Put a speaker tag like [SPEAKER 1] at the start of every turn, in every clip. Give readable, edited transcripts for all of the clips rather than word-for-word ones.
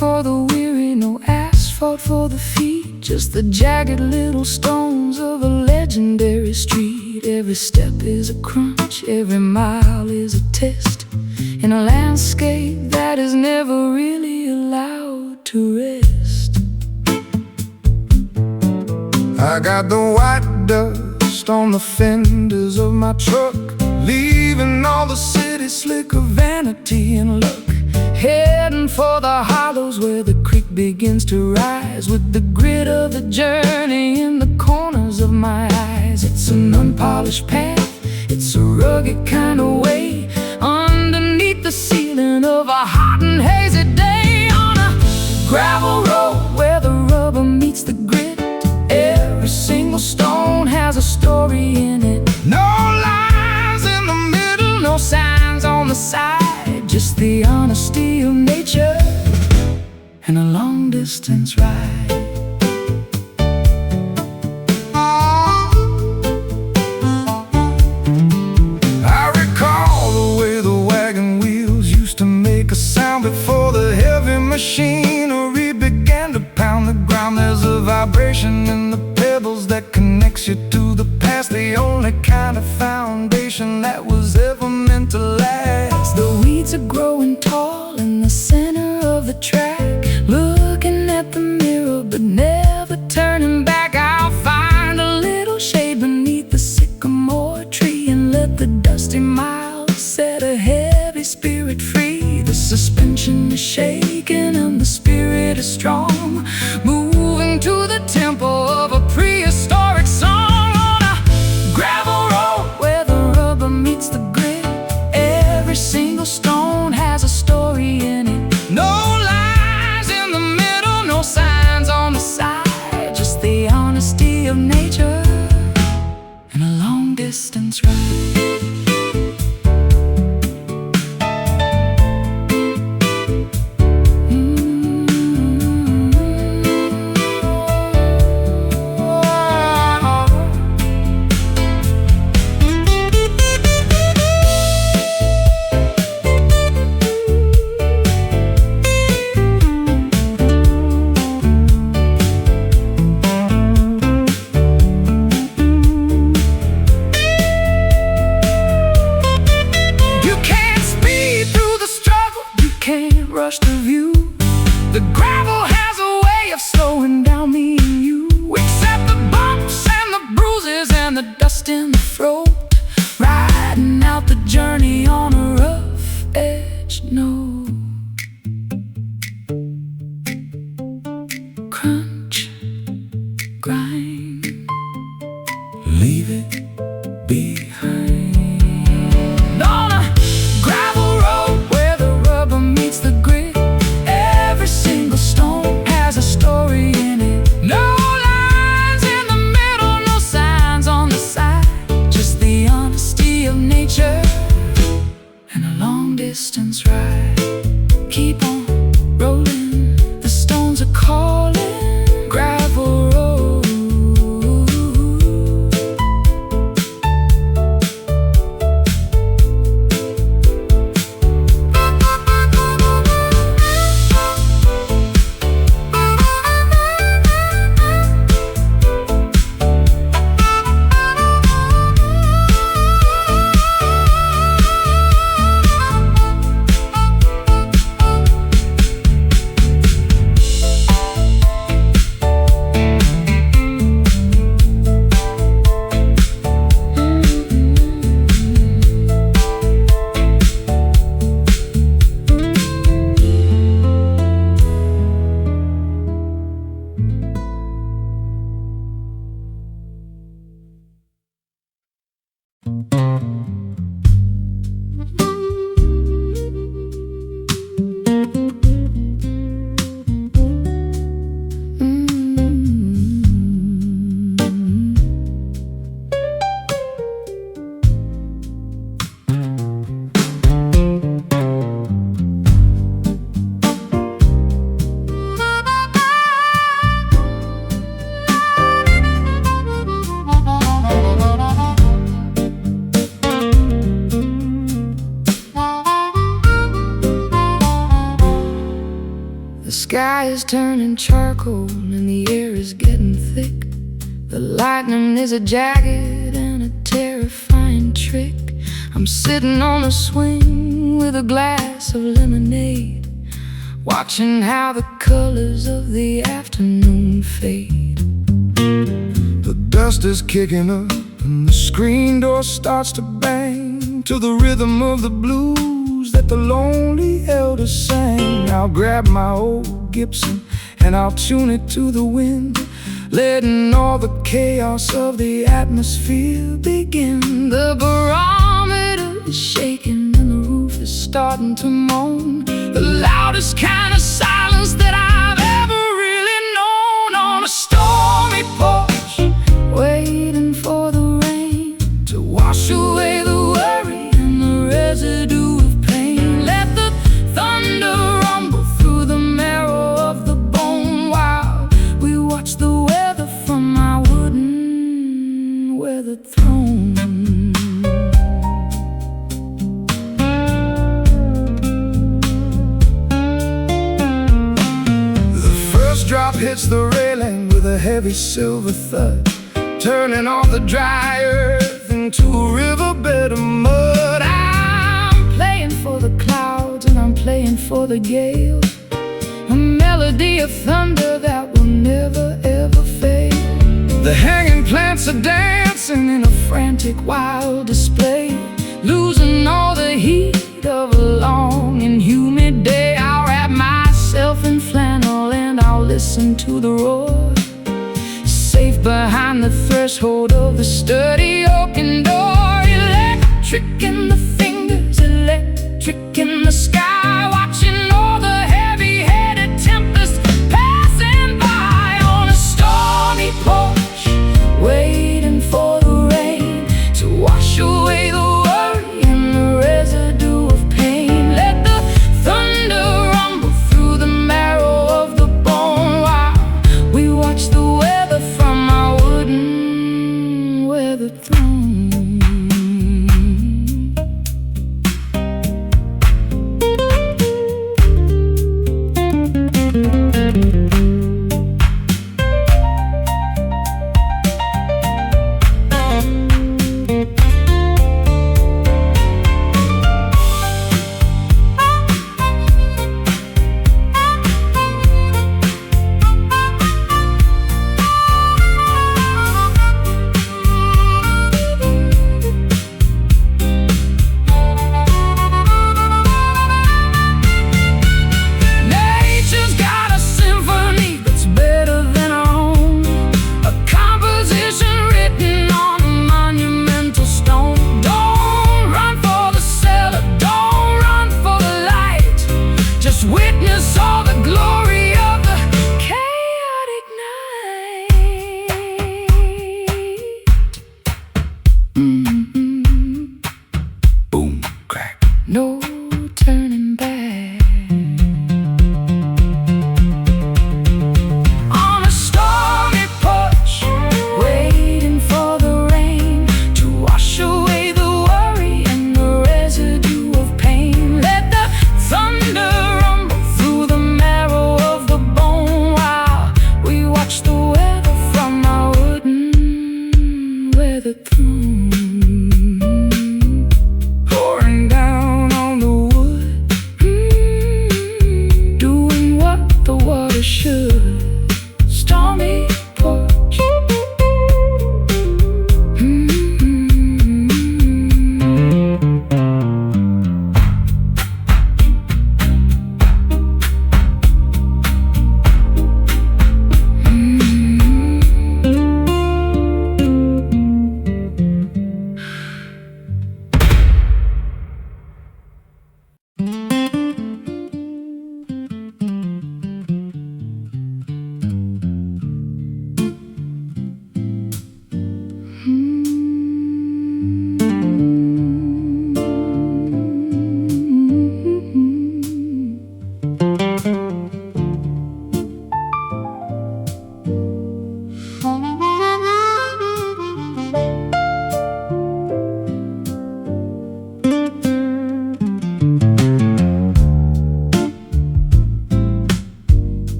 [SPEAKER 1] for the weary, no asphalt for the feet, just the jagged little stones of a legendary street. Every step is a crunch, every mile is a test, in a landscape that is never really allowed to rest. I got the white dust on the fenders of my truck, leaving all the city slick of vanity and luck, heading for the hollows where the creek begins to rise, with the grit of the journey in the corners of my eyes. It's an unpolished path, it's a rugged kind of way, underneath the ceiling of a hot and hazy day, on a gravel road where the rubber meets the grit. Every single stone has a story in it. No lines in the middle, no signs on the side, just the honesty of nature and a long distance ride. I recall the way the wagon wheels used to make a sound before the heavy machinery began to pound the ground. There's a vibration in the pebbles that connects you to the past, the only kind of foundation that was ever meant to last. The weeds are growing tall in the center of the track, looking at the mirror but never turning back. I'll find a little shade beneath the sycamore tree and let the dusty miles set a heavy spirit free. The suspension is shaking and the spirit is strong, moving to the tempo of a prehistoric song, on a gravel road where the rubber meets the grit. Every single stone has a story in it. No lines in the middle, no signs on the side, just the honesty of nature and a long distance ride. Rush the view. The gravel has a way of slowing down me and you, except the bumps and the bruises and the dust in the throat, riding out the journey on a rough edge note. Crunch, grind, leave it behind. On a gravel road where the rubber meets the grit, every single stone has a story in it. No lines in the middle, no signs on the side, just the honesty of nature and a long distance ride. Keep on rolling, the stones are calling, gravel road. sky is turning charcoal and the air is getting thick. The lightning is a jagged and a terrifying trick. I'm sitting on a swing with a glass of lemonade, watching how the colors of the afternoon fade. The dust is kicking up and the screen door starts to bang to the rhythm of the blues that the lonely elders sang. I'll grab my old Gibson and I'll tune it to the wind, letting all the chaos of the atmosphere begin. The barometer is shaking and the roof is starting to moan, the loudest kind of silence that I've ever really known. On a stormy porch, waiting for the rain to wash away the worry and the residue of pain. Let the thunder rumble through the marrow of the bone while we watch the weather from my wooden weathered throne. Drop hits the railing with a heavy silver thud, turning off the dry earth into a riverbed of mud. I'm playing for the clouds and I'm playing for the gale, a melody of thunder that will never ever fail. The hanging plants are dancing in a frantic wild display, losing all the heat of a long and humid day. I'll wrap myself in flannel and I'll listen to the roar, safe behind the threshold of the sturdy oaken door. Electric in the fingers, electric in the sky, watching all the heavy-headed tempests passing by. On a stormy porch, waiting for the rain to wash away the worry and the residue of pain. Let the thunder rumble through the marrow of the bone while we watch the weather from our wooden weathered throne.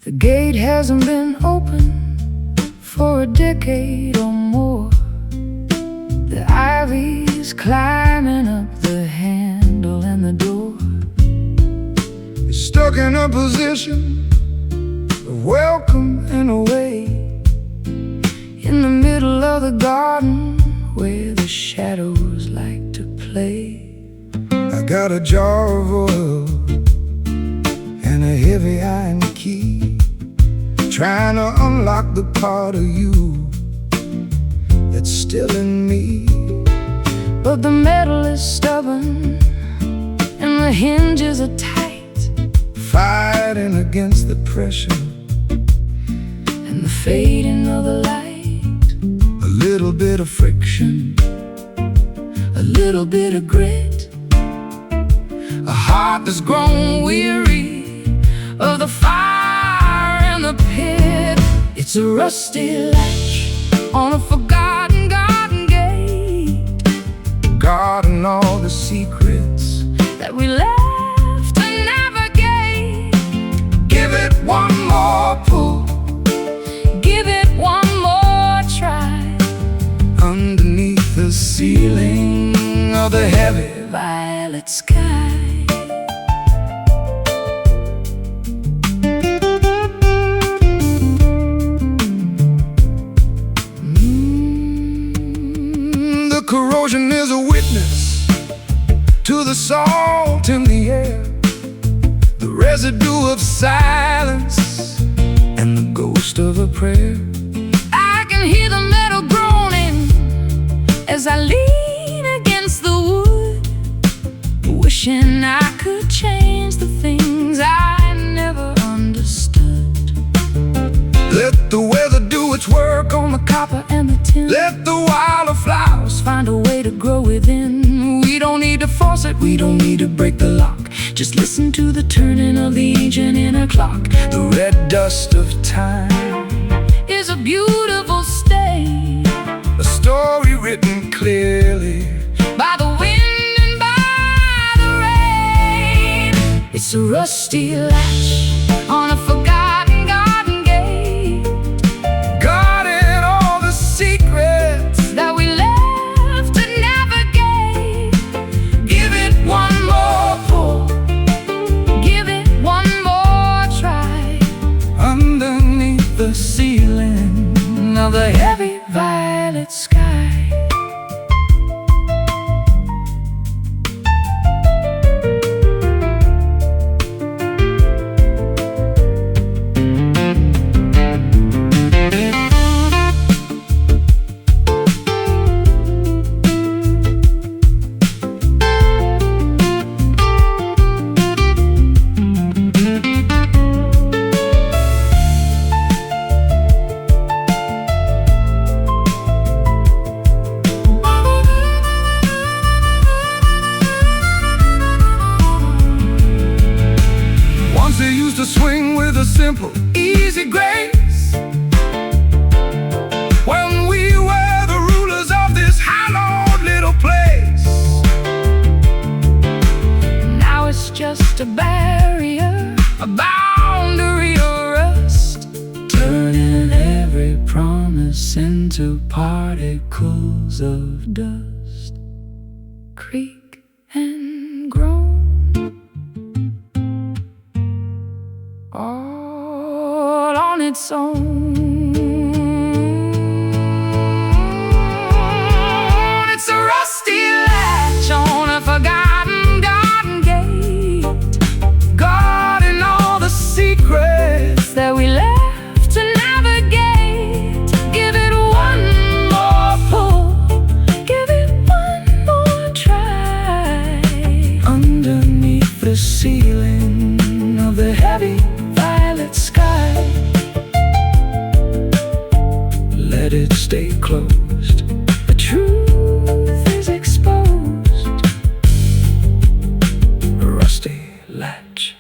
[SPEAKER 1] The gate hasn't been open for a decade or more. The ivy's climbing up the handle, and the door is stuck in a position of welcome and away, in the middle of the garden where the shadows like to play. I got a jar of oil and a heavy iron key, trying to unlock the part of you that's still in me. But the metal is stubborn and the hinges are tight, fighting against the pressure and the fading of the light. A little bit of friction, a little bit of grit, a heart that's grown weary of the fire and the pit. It's a rusty latch on a forgotten garden gate, guarding all the secrets that we left to navigate. Give it one more pull, give it one more try, underneath the ceiling of the heavy violet sky. The corrosion is a witness to the salt in the air, the residue of silence and the ghost of a prayer. I can hear the metal groaning as I lean against the wood, wishing I could change the things I never understood. Let the weather do its work on the copper and the tin. Let the wildflowers find a way to grow within. We don't need to force it, we don't need to break the lock. Just listen to the turning of the ancient inner clock. The red dust of time is a beautiful stain, a story written clearly by the wind and by the rain. It's a rusty latch on a forgotten garden gate, guarding all the secrets that we left to navigate. Give it one more pull, give it one more try, underneath the ceiling of the heavy violet sky. They used to swing with a simple, easy grace, when we were the rulers of this hallowed little place. Now it's just a barrier, a boundary of rust, turning every promise into particles of dust. Creak and groan, all on its own. It's a rusty latch on a forgotten garden gate, guarding all the secrets that we left to navigate. Give it one more pull, give it one more try, underneath the ceiling of the heavy violet sky. Let it stay closed, the truth is exposed. A rusty latch.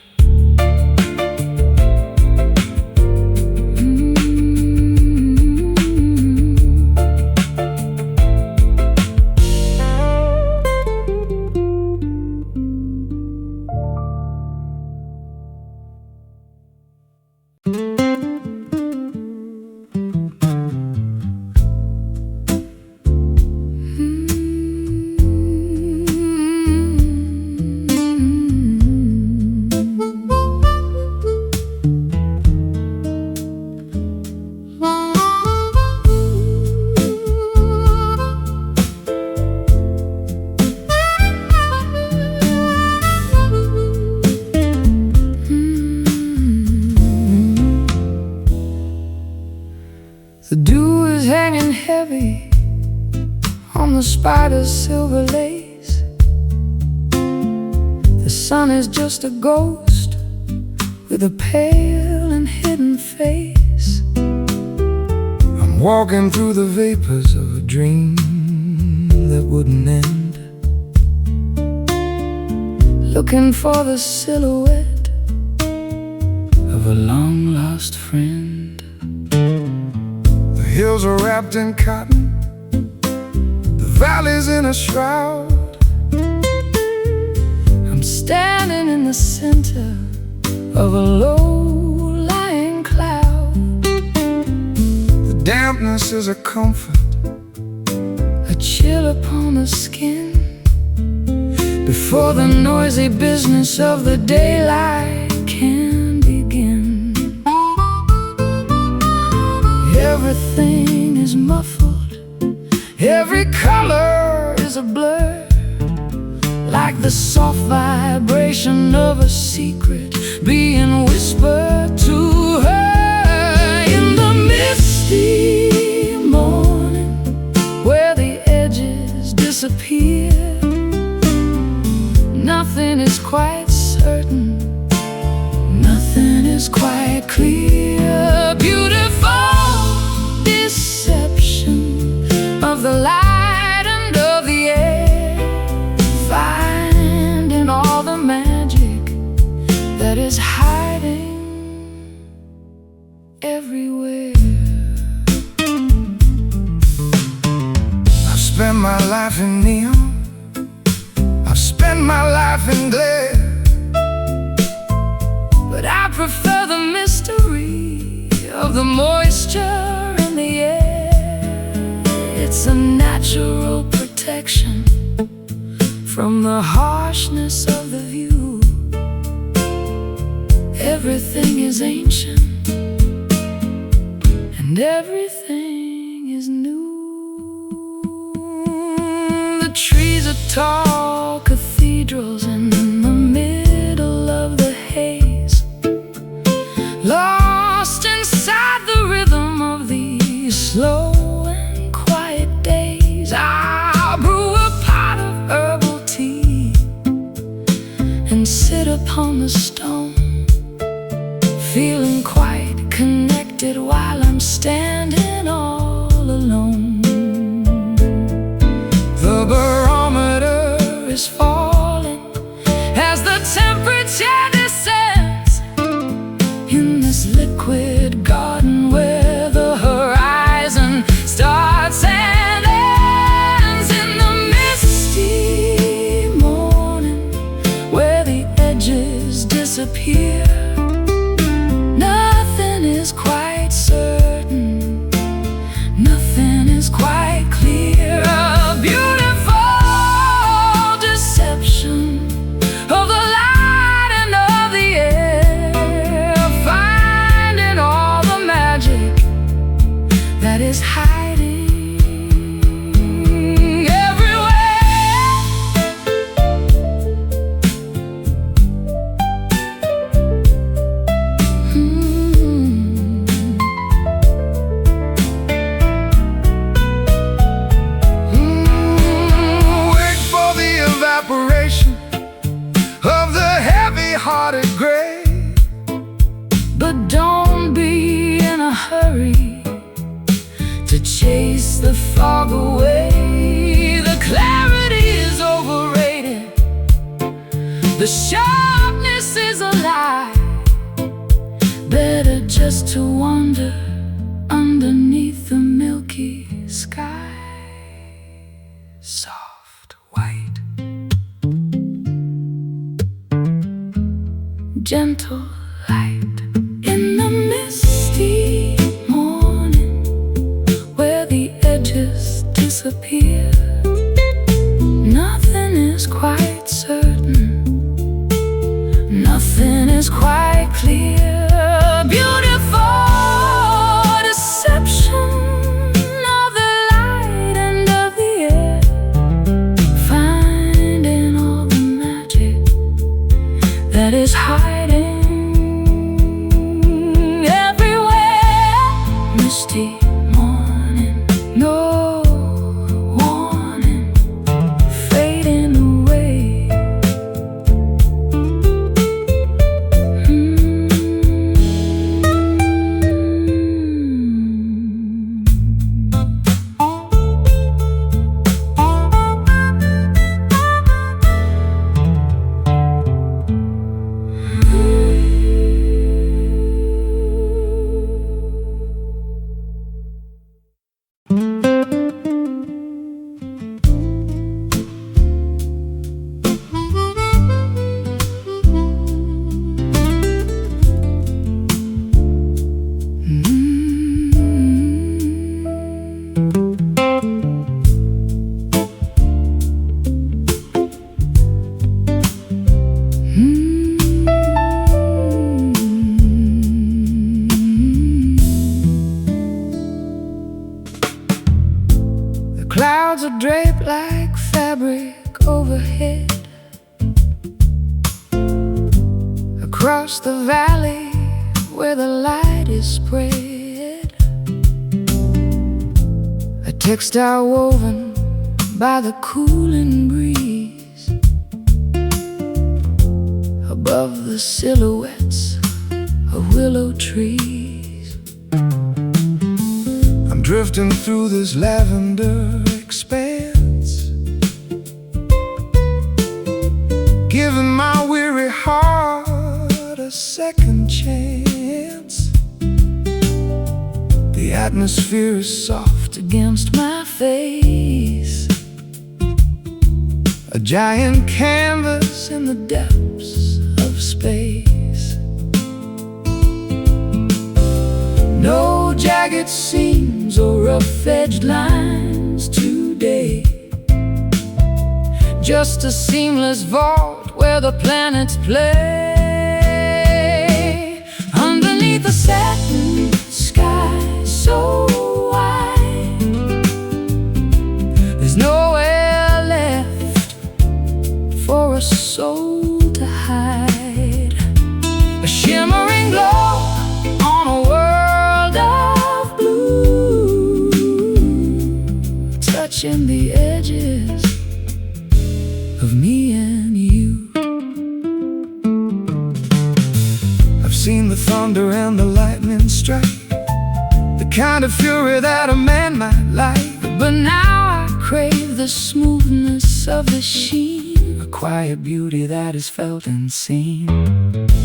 [SPEAKER 1] spider's silver lace. The sun is just a ghost with a pale and hidden face. I'm walking through the vapors of a dream that wouldn't end, looking for the silhouette of a long-lost friend. The hills are wrapped in cotton, the valley's in a shroud. I'm standing in the center of a low-lying cloud. The dampness is a comfort, a chill upon the skin, before the noisy business of the daylight can begin. Everything is muffled, every color is a blur, like the soft vibration of a secret being whispered to her in the misty morning, where the edges disappear. Nothing is quite certain, nothing is quite clear. Beautiful deception of the light and of the air, finding all the magic that is hiding everywhere. I've spent my life in neon, I've spent my life in glare, but I prefer the mystery of the moisture in the air. It's a natural protection from the harshness of the view. Everything is ancient and everything is new. The trees are tall cathedrals in the middle of the haze, lost inside the rhythm of these slow and quiet days. I'll brew a pot of herbal tea and sit upon the stone, feeling quite connected while I'm standing all alone. The barometer is falling as the temperature descends in this liquid garden where the horizon starts and ends. In the misty morning, where the edges disappear, nothing is quite certain, nothing is quite clear. A beautiful deception of the light and of the air, finding all the magic that is hiding everywhere. Wait for the evaporation of the heavy-hearted gray, but don't be in a hurry to chase the fog away. The clarity is overrated, the sharpness is a lie. Better just to wander underneath the milky sky. Soft white, gentle light in the misty morning, where the edges disappear. Nothing is quite certain, nothing is quite clear. Beautiful deception of the light and of the air, finding all the magic that is hiding across the valley where the light is spread, a textile woven by the cooling breeze, above the silhouettes of willow trees. I'm drifting through this lavender expanse, giving my weary heart a second chance. The atmosphere is soft against my face, a giant canvas in the depths of space. No jagged seams or rough-edged lines today, just a seamless vault where the planets play. Underneath the satin sky so wide, there's nowhere left for a soul to hide. A shimmering glow on a world of blue, touching the edges of me and you. I've seen the thunder and the lightning strike, the kind of fury that a man might like. But now I crave the smoothness of the sheen, a quiet beauty that is felt and seen.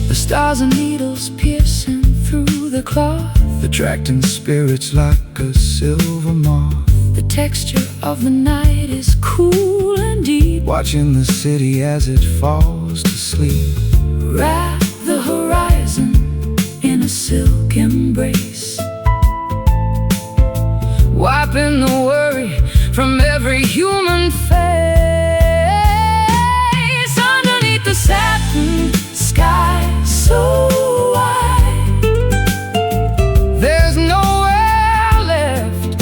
[SPEAKER 1] The stars and needles piercing through the cloth, attracting spirits like a silver moth. The texture of the night is cool and deep, watching the city as it falls to sleep. Wrap the horizon in a silk embrace, wiping the worry from every human face. Underneath the satin sky so wide, there's nowhere left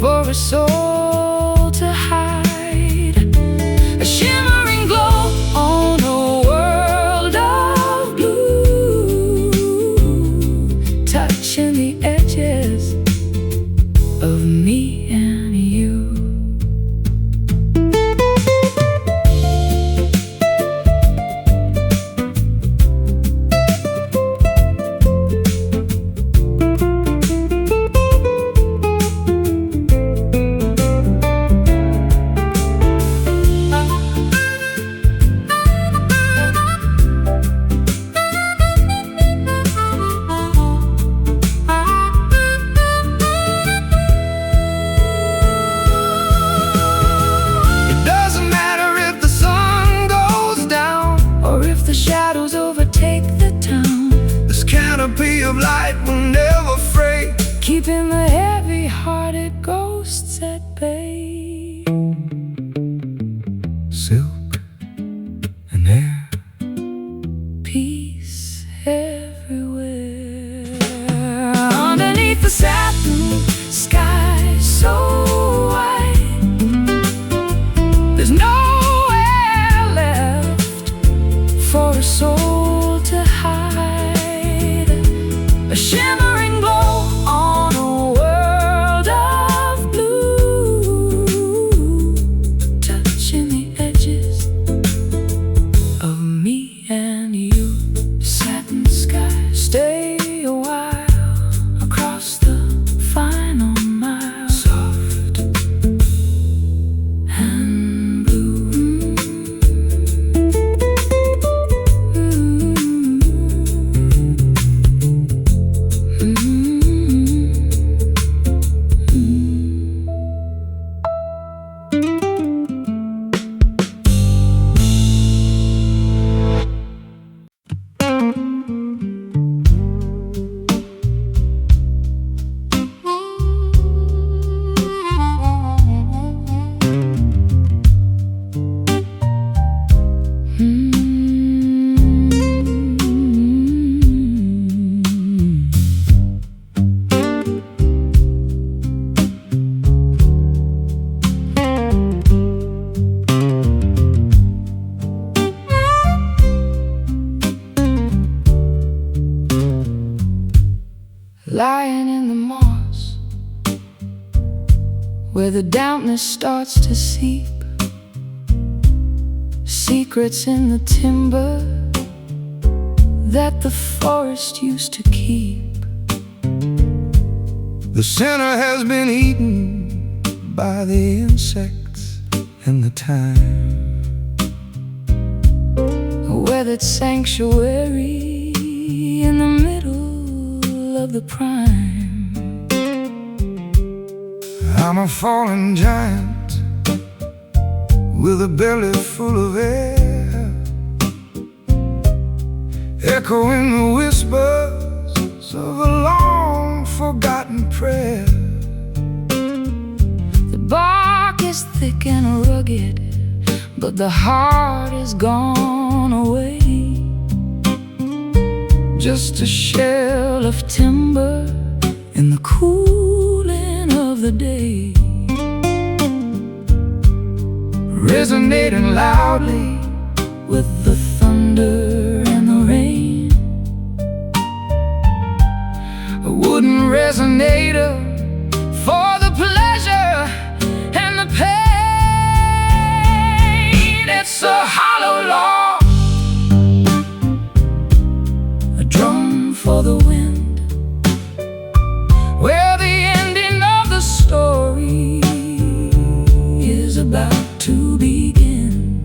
[SPEAKER 1] for a soul to hide. A shimmering glow on a world of blue, touching the edges of me and you. Shadows overtake the town, this canopy of light will never fray, keeping the heavy-hearted ghosts at bay. Silk and air, peace everywhere. Underneath the satin sky so wide, there's nowhere left for a soul to hide. A shimmering glow on a world of blue, touching the edges of me and you. Satin sky, stay a while across the final mile, soft and blue. lying in the moss, where the dampness starts to seep, secrets in the timber that the forest used to keep. The sinner has been eaten by the insects and the time, a weathered sanctuary in the middle of the prime. I'm a fallen giant with a belly full of air, echoing the whispers of a long-forgotten prayer. The bark is thick and rugged, but the heart is gone away. Just a shell of timber in the cooling of the day, resonating loudly with the thunder and the rain. A wooden resonator for the pleasure and the pain. It's a hollow log, a drum for the wind, where the ending of the story is about to begin.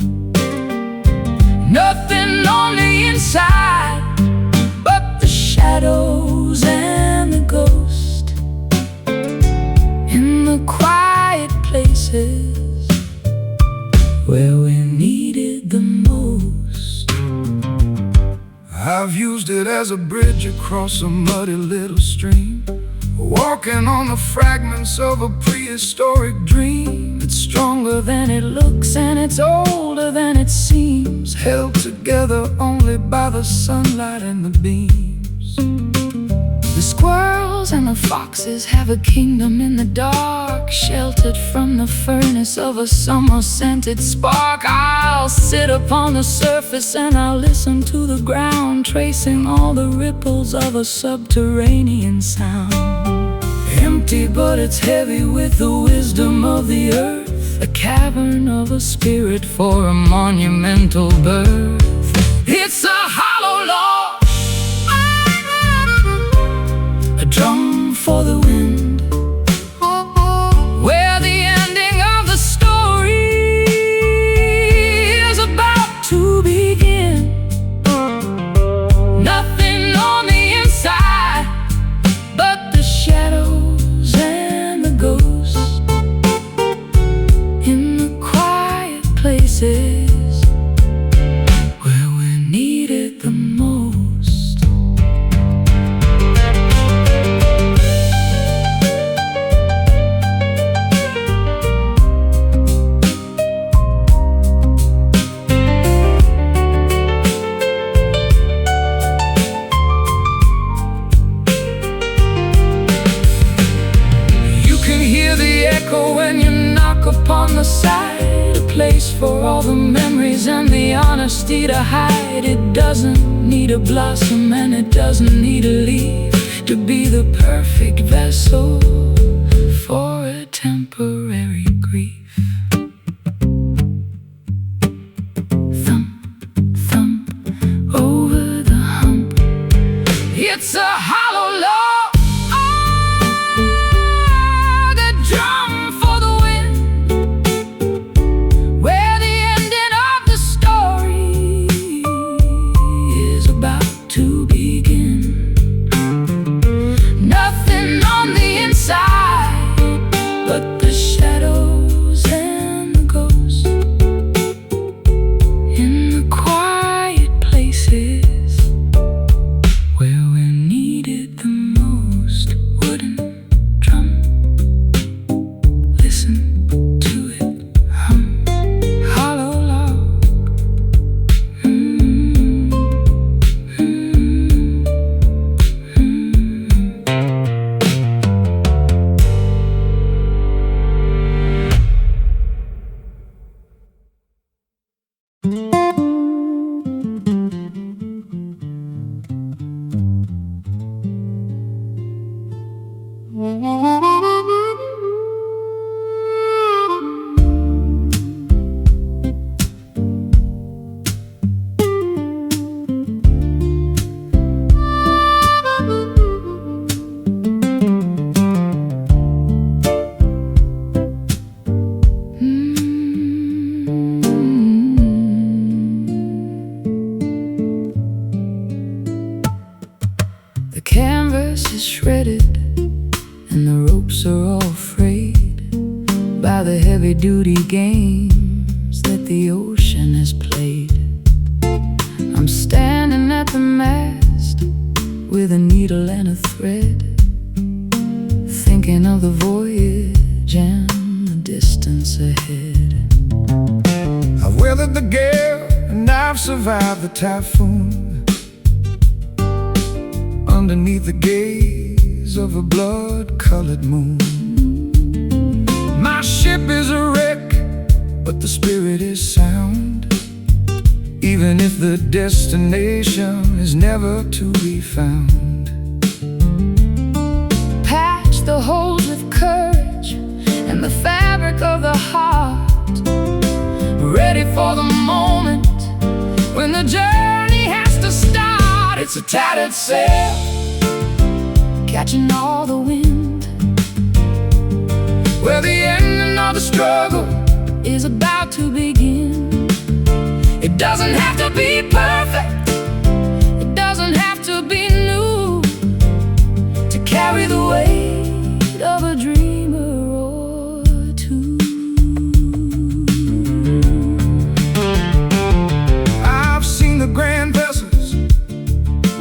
[SPEAKER 1] Nothing on the inside but the shadows and the ghost in the quiet places where we needed the most. I've used it as a bridge across a muddy little stream, walking on the fragments of a prehistoric dream. It's stronger than it looks and it's older than it seems, held together only by the sunlight and the beams. The squirrels and the foxes have a kingdom in the dark, sheltered from the furnace of a summer-scented spark. I'll sit upon the surface and I'll listen to the ground, tracing all the ripples of a subterranean sound. Empty, but it's heavy with the wisdom of the earth, a cavern of a spirit for a monumental birth. It's a hollow log, a drum for the wind, where the ending of the story is about to begin. Nothing on the inside but the shadows and the ghosts in the quiet places where we needed the most. You can hear the echo when you knock upon the side, a place for all the memories and the honesty to hide. It doesn't need a blossom and it doesn't need a leaf to be the perfect vessel for a temporary grief. Thump, thump, over the hump. It's a hollow log, a drum for the wind, where the ending of the story is about to begin. Nothing on the inside but the shadows and the ghosts in the quiet places where we needed the most. canvas is shredded, and the ropes are all frayed by the heavy-duty games that the ocean has played. I'm standing at the mast with a needle and a thread, thinking of the voyage and the distance ahead. I've weathered the gale and I've survived the typhoon, underneath the gaze of a blood-colored moon. My ship is a wreck, but the spirit is sound, even if the destination is never to be found. Patch the holes with courage and the fabric of the heart, ready for the moment when the journey has to start. It's a tattered sail, catching all the wind, where the ending of the struggle is about to begin. It doesn't have to be perfect, it doesn't have to be new, to carry the weight of a dreamer or two. I've seen the grand vessels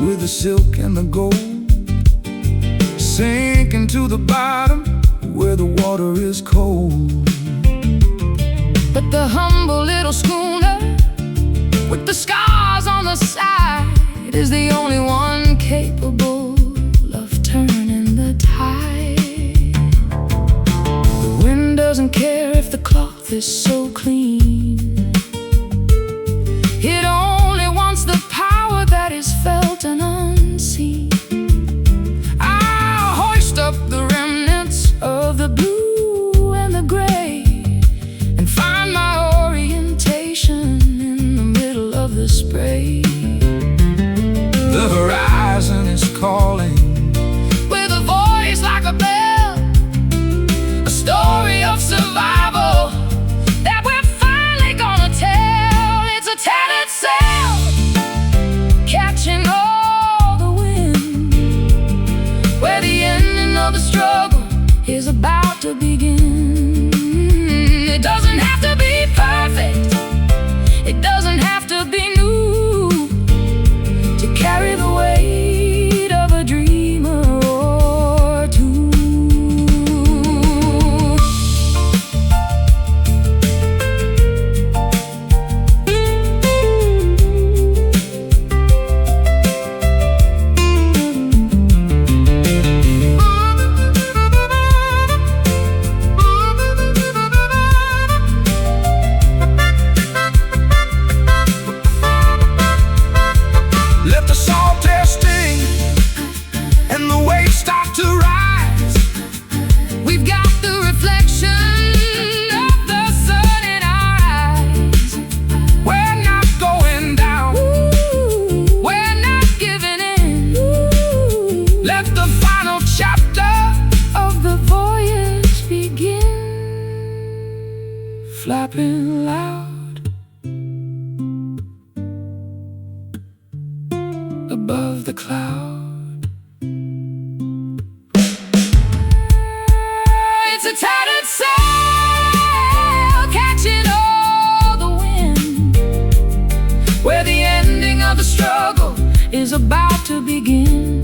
[SPEAKER 1] with the silk and the gold sink into the bottom where the water is cold. But the humble little schooner with the scars on the side is the only one capable of turning the tide. The wind doesn't care if the cloth is so clean, it only wants the power that is felt and unseen. I'll hoist up the remnants of the blue and the gray and find my orientation in the middle of the spray. The horizon is calling with a voice like a bell, a story of survival that we're finally gonna tell. It's a tattered sail, catching all the wind, where the ending of the struggle is about to begin. It doesn't have to be perfect, it doesn't have to be new, to carry the weight of a dreamer or two. Flapping loud above the cloud. It's a tattered sail, catching all the wind, where the ending of the struggle is about to begin.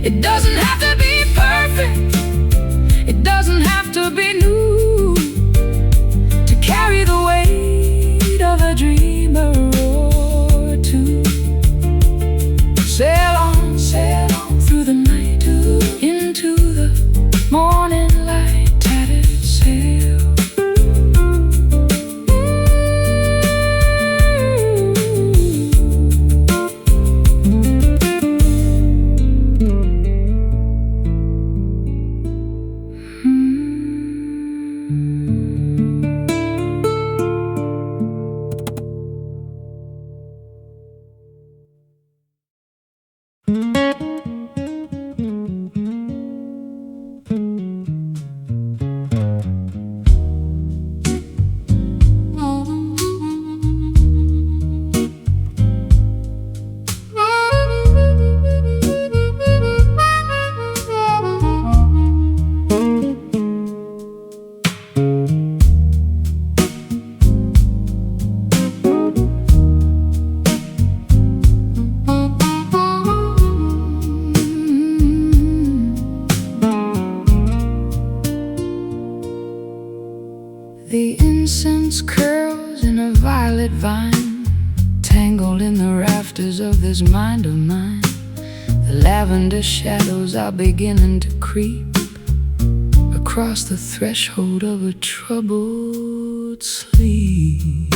[SPEAKER 1] It doesn't have to be perfect, it doesn't have to be new, to carry the weight of a dreamer or two. Sail on through the night, into the morning light, tattered sail. this mind of mine. The lavender shadows are beginning to creep across the threshold of a troubled sleep.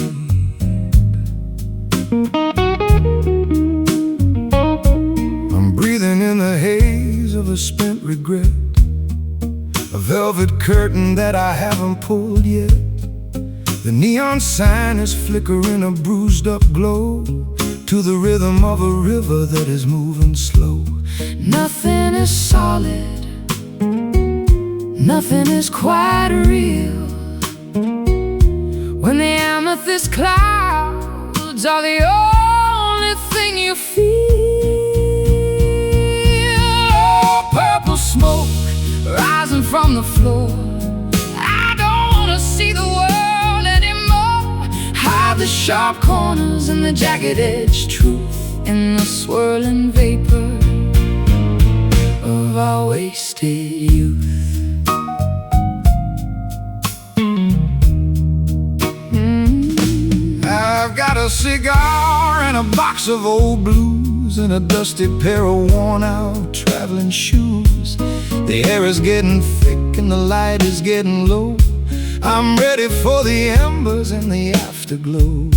[SPEAKER 1] I'm breathing in the haze of a spent regret, a velvet curtain that I haven't pulled yet. The neon sign is flickering a bruised up glow to the rhythm of a river that is moving slow. Nothing is solid, nothing is quite real, when the amethyst clouds are the only thing you feel. Oh, purple smoke rising from the floor, I don't wanna see the world anymore. Hide the sharp corners and the jagged-edged truth in the swirling vapor of our wasted youth. I've got a cigar and a box of old blues and a dusty pair of worn-out traveling shoes. The air is getting thick and the light is getting low. I'm ready for the embers and the afterglow.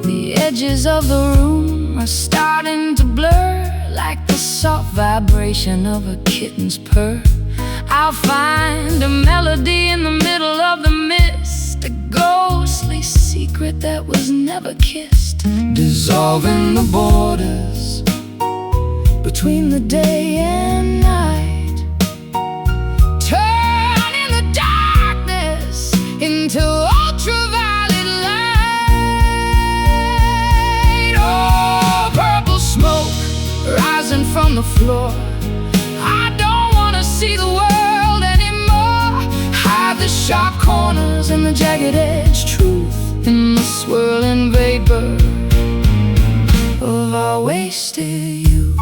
[SPEAKER 1] The edges of the room are starting to blur, like the soft vibration of a kitten's purr. I'll find a melody in the middle of the mist, a ghostly secret that was never kissed, dissolving the borders between the day and night, turning the darkness into ultraviolet light. Oh, purple smoke rising from the floor, I don't wanna see the world anymore. Hide the sharp corners and the jagged-edged truth in the swirling vapor of our wasted youth.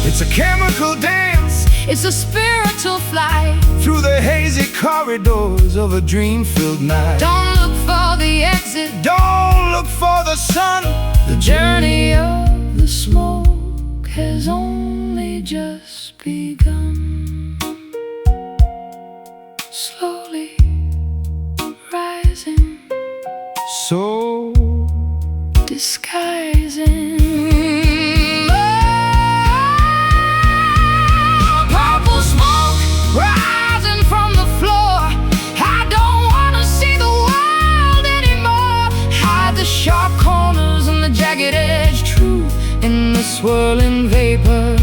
[SPEAKER 1] It's a chemical dance, it's a spiritual flight through the hazy corridors of a dream-filled night. Don't look for the exit, don't look for the sun. The journey of the smoke has only just begun. Slowly rising, so disguising. Sharp corners and the jagged-edged truth in the swirling vapor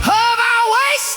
[SPEAKER 1] of our waste.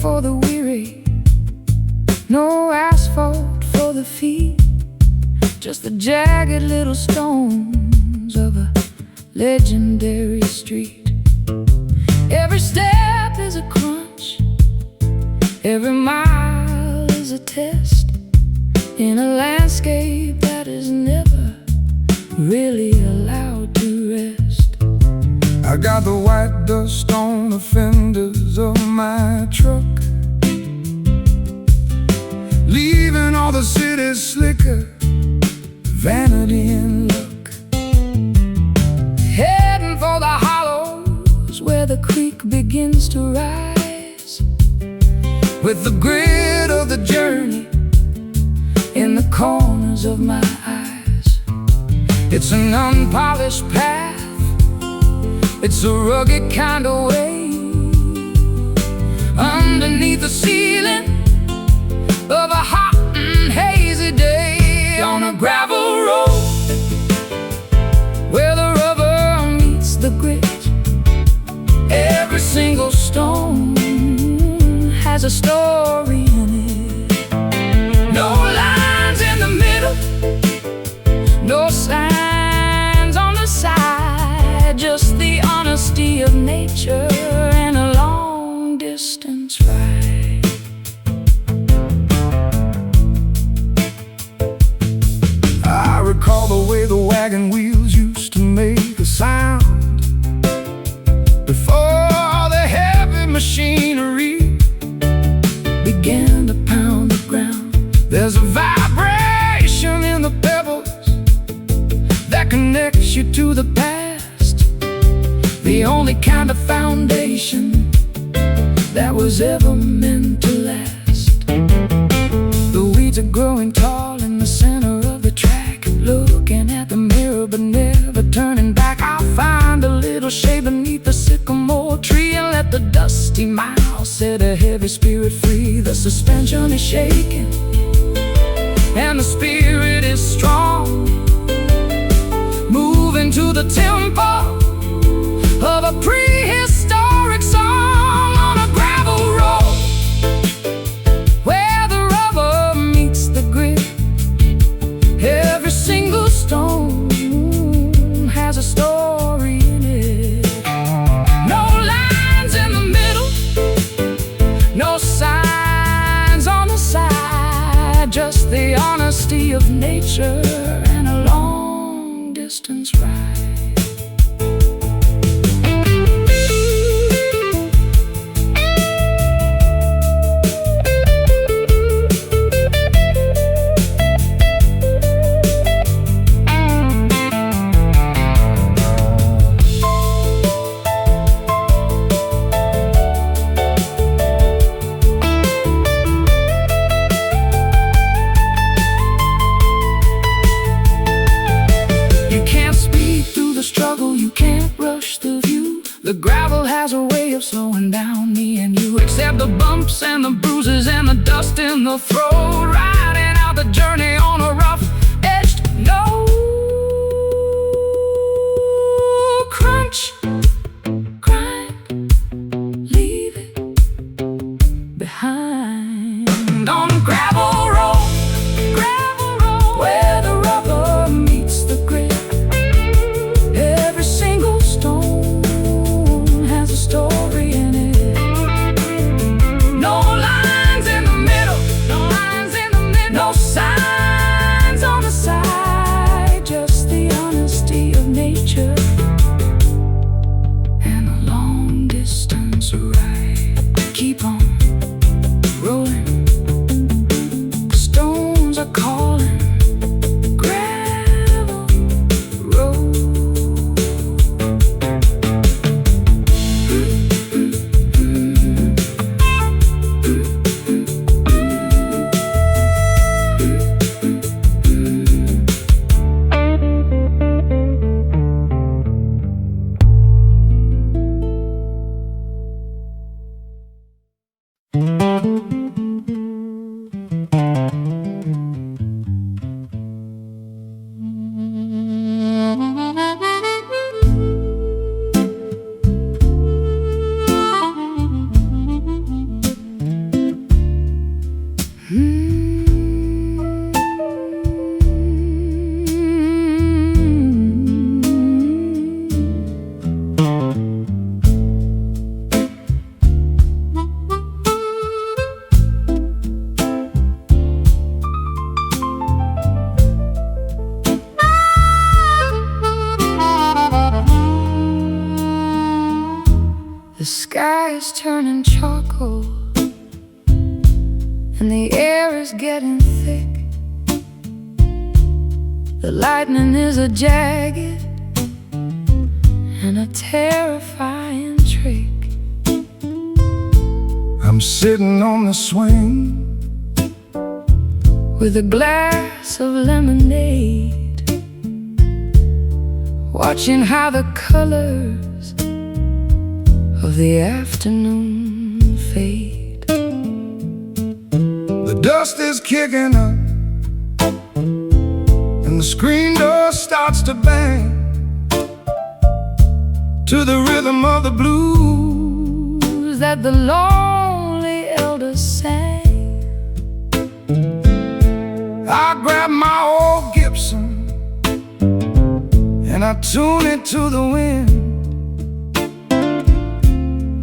[SPEAKER 1] for the weary, no asphalt for the feet, just the jagged little stones of a legendary street. Every step is a crunch, every mile is a test, in a landscape that is never really allowed to rest. I got the white dust on the fenders of my truck, leaving all the city's slicker, vanity and luck. Heading for the hollows where the creek begins to rise, with the grit of the journey in the corners of my eyes. It's an unpolished path, it's a rugged kind of way, underneath the ceiling of a hot and hazy day, on a gravel road where the rubber meets the grit. Every single stone has a story in it. No lines in the middle, no signs on the side, just the honesty of nature and a long distance ride. I recall the way the wagon wheels used to make a sound before the heavy machinery began to pound the ground. There's a vibration in the pebbles that connects you to the past, the only kind of foundation that was ever meant to last. The weeds are growing tall in the center of the track, looking at the mirror but never turning back. I'll find a little shade beneath the sycamore tree and let the dusty mile set a heavy spirit free. The suspension is shaking and the spirit is strong, moving to the tempo of a prehistoric song, on a gravel road where the rubber meets the grit. Every single stone has a story in it. No lines in the middle, no signs on the side, just the honesty of nature and a long distance ride. You can't rush the view. The gravel has a way of slowing down me and you. Accept the bumps and the bruises and the dust in the throat, riding out the journey on a rough-edged note. Crunch, grind, leave it behind, on a gravel road where the rubber meets the grit. Story in it. No lines in the middle, no signs The sky is turning charcoal, and the air is getting thick. The lightning is a jagged and a terrifying trick. I'm sitting on the swing with a glass of lemonade, watching how the colors of the afternoon fade. The dust is kicking up, and the screen door starts to bang to the rhythm of the blues that the lonely elders sang. I grab my old Gibson and I tune it to the wind,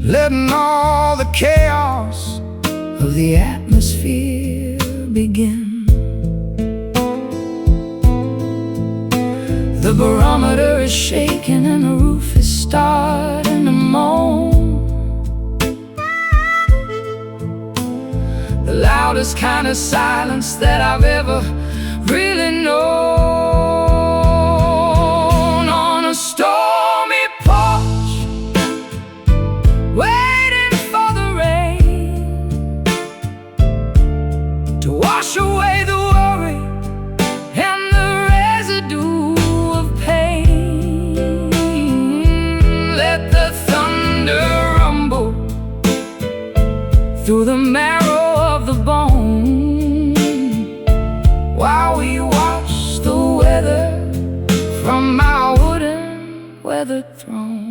[SPEAKER 1] letting all the chaos of the atmosphere begin. The barometer is shaking and the roof is starting to moan. The loudest kind of silence that I've ever really known. On a stormy porch, waiting for the rain to wash away the worry and the residue of pain. Let the thunder rumble through the marrow of the bone, while we watch the weather from our wooden weathered throne.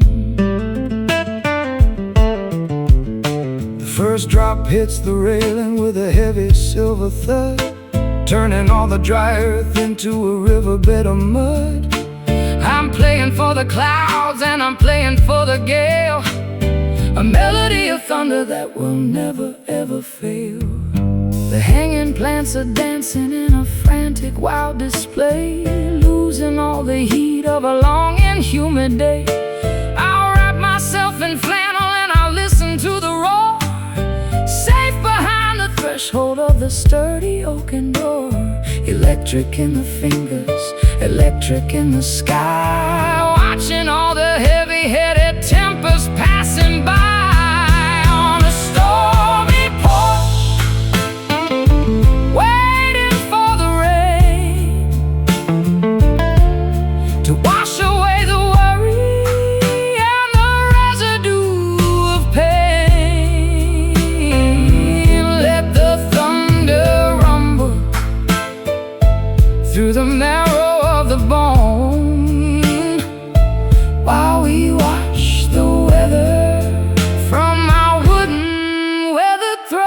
[SPEAKER 1] The first drop hits the railing with a heavy silver thud, turning all the dry earth into a riverbed of mud. I'm playing for the clouds and I'm playing for the gale, a melody of thunder that will never ever fail. The hanging plants are dancing in a frantic wild display, losing all the heat of a long and humid day. I'll wrap myself in flannel and I'll listen to the roar, safe behind the threshold of the sturdy oaken door. Electric in the fingers, electric in the sky, watching all the heavy-headed tempers passing by. On a stormy porch, waiting for the rain to wash away the worry and the residue of pain. Let the thunder rumble through the marrow of the bone, while we watch the weather from our wooden weathered throne.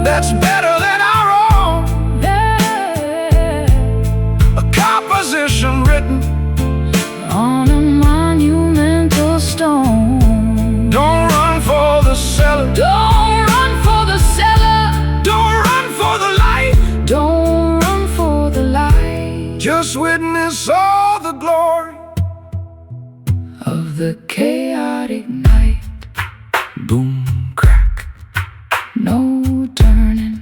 [SPEAKER 1] That's better than our own, a composition written on a monumental stone. Don't run for the cellar, don't run for the cellar, don't run for the light, don't run for the light. Just witness all the glory of the chaotic night. Boom, crack, no turning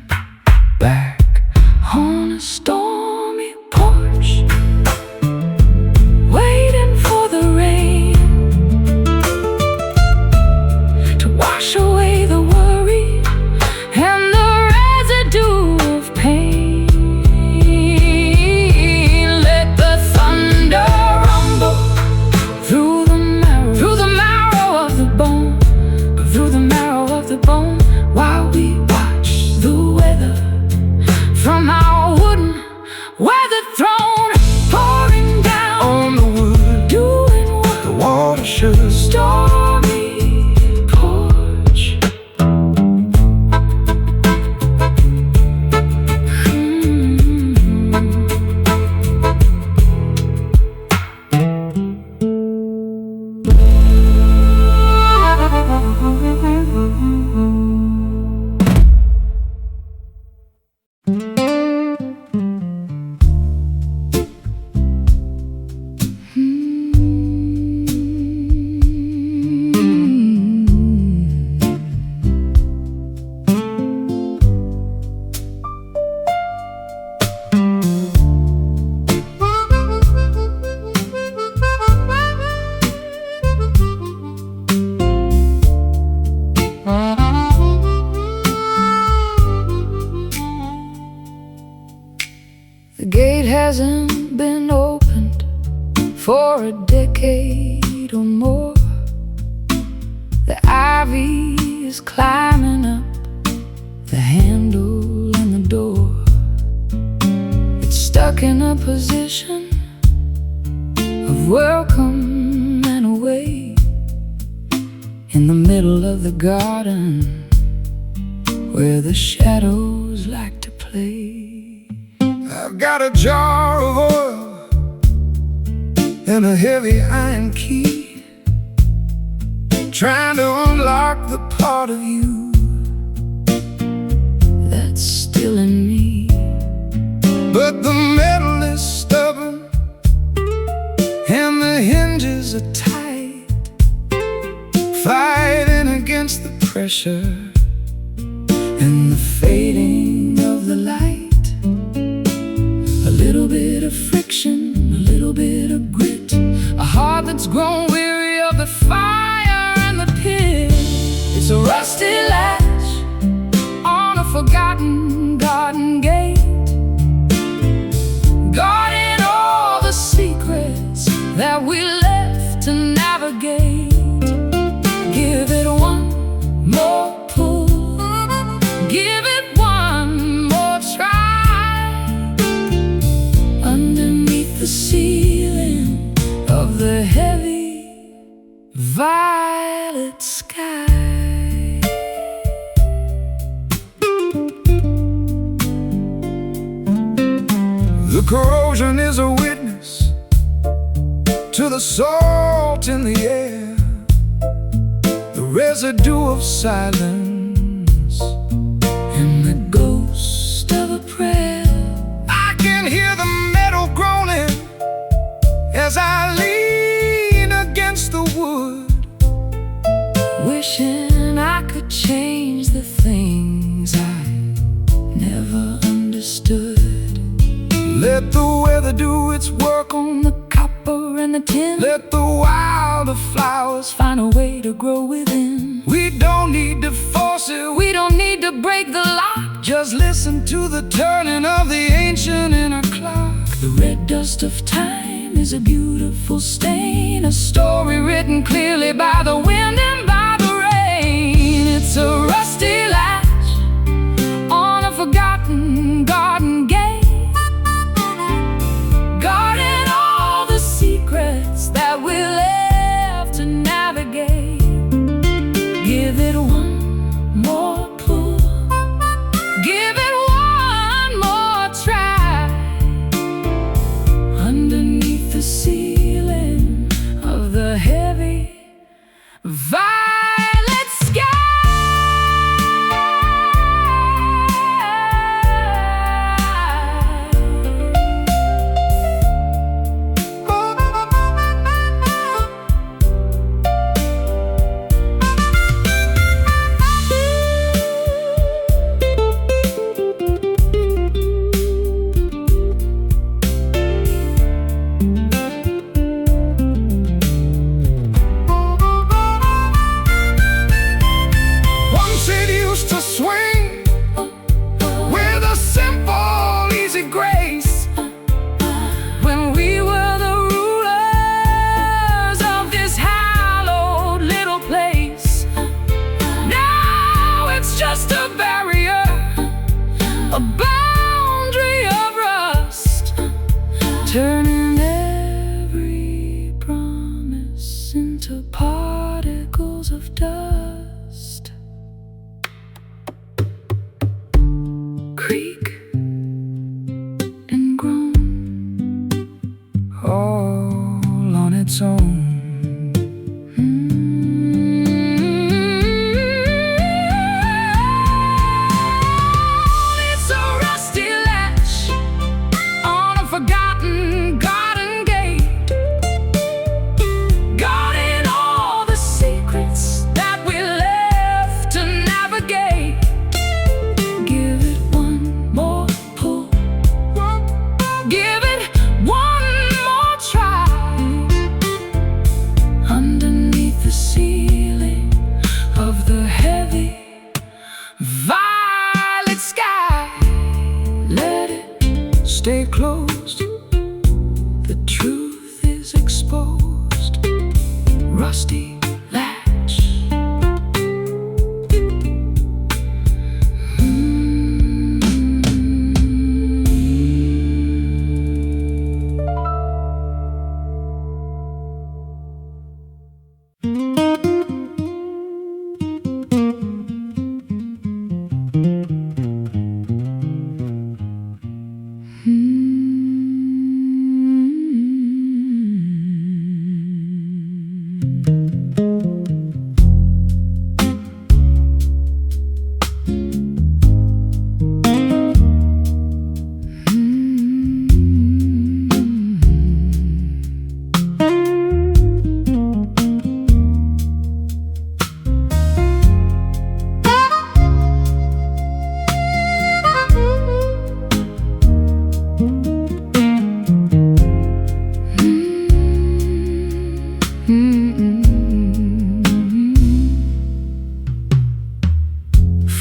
[SPEAKER 2] hasn't been opened for a decade or more. The ivy is climbing up the handle and the door. It's stuck in a position of welcome and away, in the middle of the garden where the shadows like to play.
[SPEAKER 1] I've got a jar of oil and a heavy iron key, trying to unlock the part of you
[SPEAKER 2] that's still in me.
[SPEAKER 1] But the metal is stubborn and the hinges are tight, fighting against the pressure and the fading of the light. A little bit of friction, a little bit of grit, a heart that's grown weary of the fire and the pit. It's a rusty latch on a forgotten garden gate, guarding all the secrets that we left to navigate. Give it one more pull, give it one more try, underneath the ceiling of the heavy violet sky. The corrosion is a witness to the salt in the air, the residue of silence
[SPEAKER 2] and the ghost of a prayer.
[SPEAKER 1] I can hear the metal groaning as I lean against the wood,
[SPEAKER 2] wishing I could change the things I never understood.
[SPEAKER 1] Let the weather do its work
[SPEAKER 2] On the copper and the tin,
[SPEAKER 1] let the wilder flowers
[SPEAKER 2] find a way to grow within.
[SPEAKER 1] We don't need to force it,
[SPEAKER 2] We don't need to break the lock,
[SPEAKER 1] just listen to the turning of the ancient inner clock.
[SPEAKER 2] the red dust of time is a beautiful stain, a story written clearly by the wind and by the rain. It's a rusty latch on a forgotten garden gate, guarding all the secrets that we left to navigate. Give it one more pull, give it one more try, underneath the ceiling of the heavy violet sky.
[SPEAKER 1] Once it used to swing with a simple, easy grace,
[SPEAKER 2] When we were the rulers of this hallowed little place,
[SPEAKER 1] now it's just a barrier,
[SPEAKER 2] a boundary of rust, turning every promise into particles of dust. Creak and groan,
[SPEAKER 1] all on its own.
[SPEAKER 2] It's a rusty latch on a forgotten garden gate, guarding all the secrets that we left to navigate. Give it one more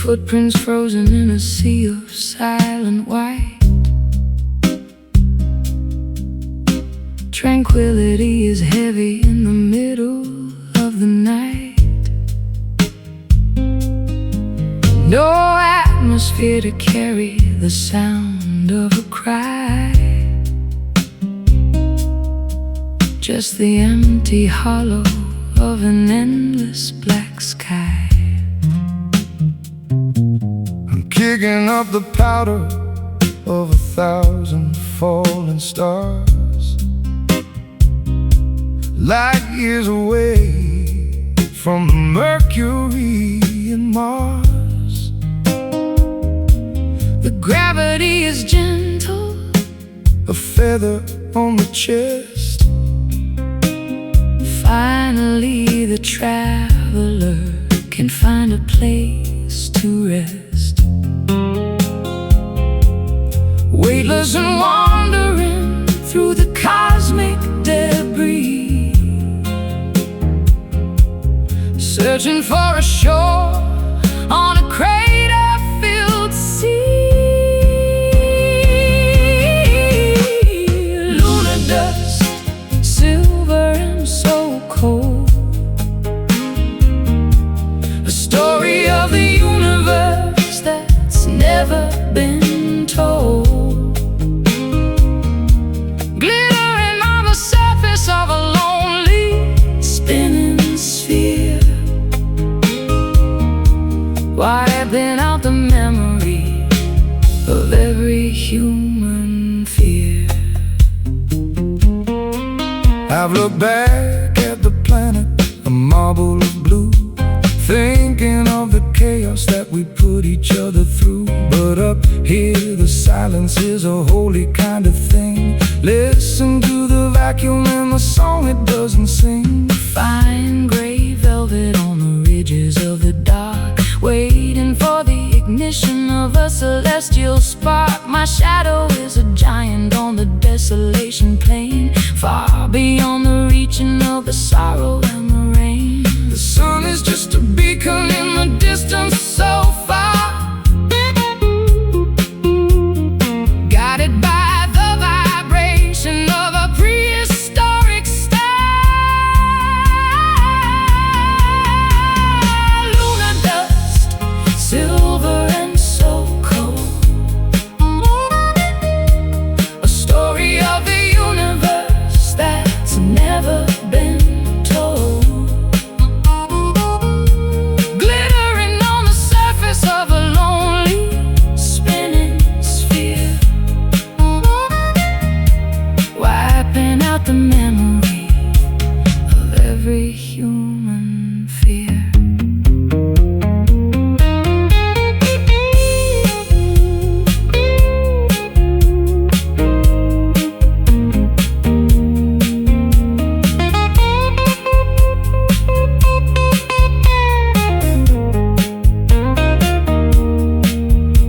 [SPEAKER 2] Footprints frozen in a sea of silent white. Tranquility is heavy in the middle of the night. No atmosphere to carry the sound of a cry. Just the empty hollow of an endless black sky.
[SPEAKER 1] Kicking up the powder of 1,000 falling stars, light years away from Mercury and Mars.
[SPEAKER 2] The gravity is gentle,
[SPEAKER 1] a feather on the chest.
[SPEAKER 2] Finally the traveler can find a place to rest. Weightless and wandering through the cosmic debris, searching for a shore on a crater-filled sea. Lunar dust, silver and so cold, a story of the universe that's never been told. Of a lonely spinning sphere, wiping out the memory of every human fear.
[SPEAKER 1] I've looked back at the planet, a marble of blue, thinking of the chaos that we put each other through. But up here the silence is a holy kind of thing. Listen to the vacuum and the song it doesn't sing.
[SPEAKER 2] Fine gray velvet on the ridges of the dark, waiting for the ignition of a celestial spark. My shadow is a giant on the desolation plain, far beyond the reaching of the sorrow and the rain.
[SPEAKER 1] The sun is just a beacon in the distance so far,
[SPEAKER 2] guided by the vibration of a prehistoric star. Lunar dust, silver and so cold, a story of the universe that's never been told. Glittering on the surface of a lonely spinning sphere, wiping out the memory of every human fear.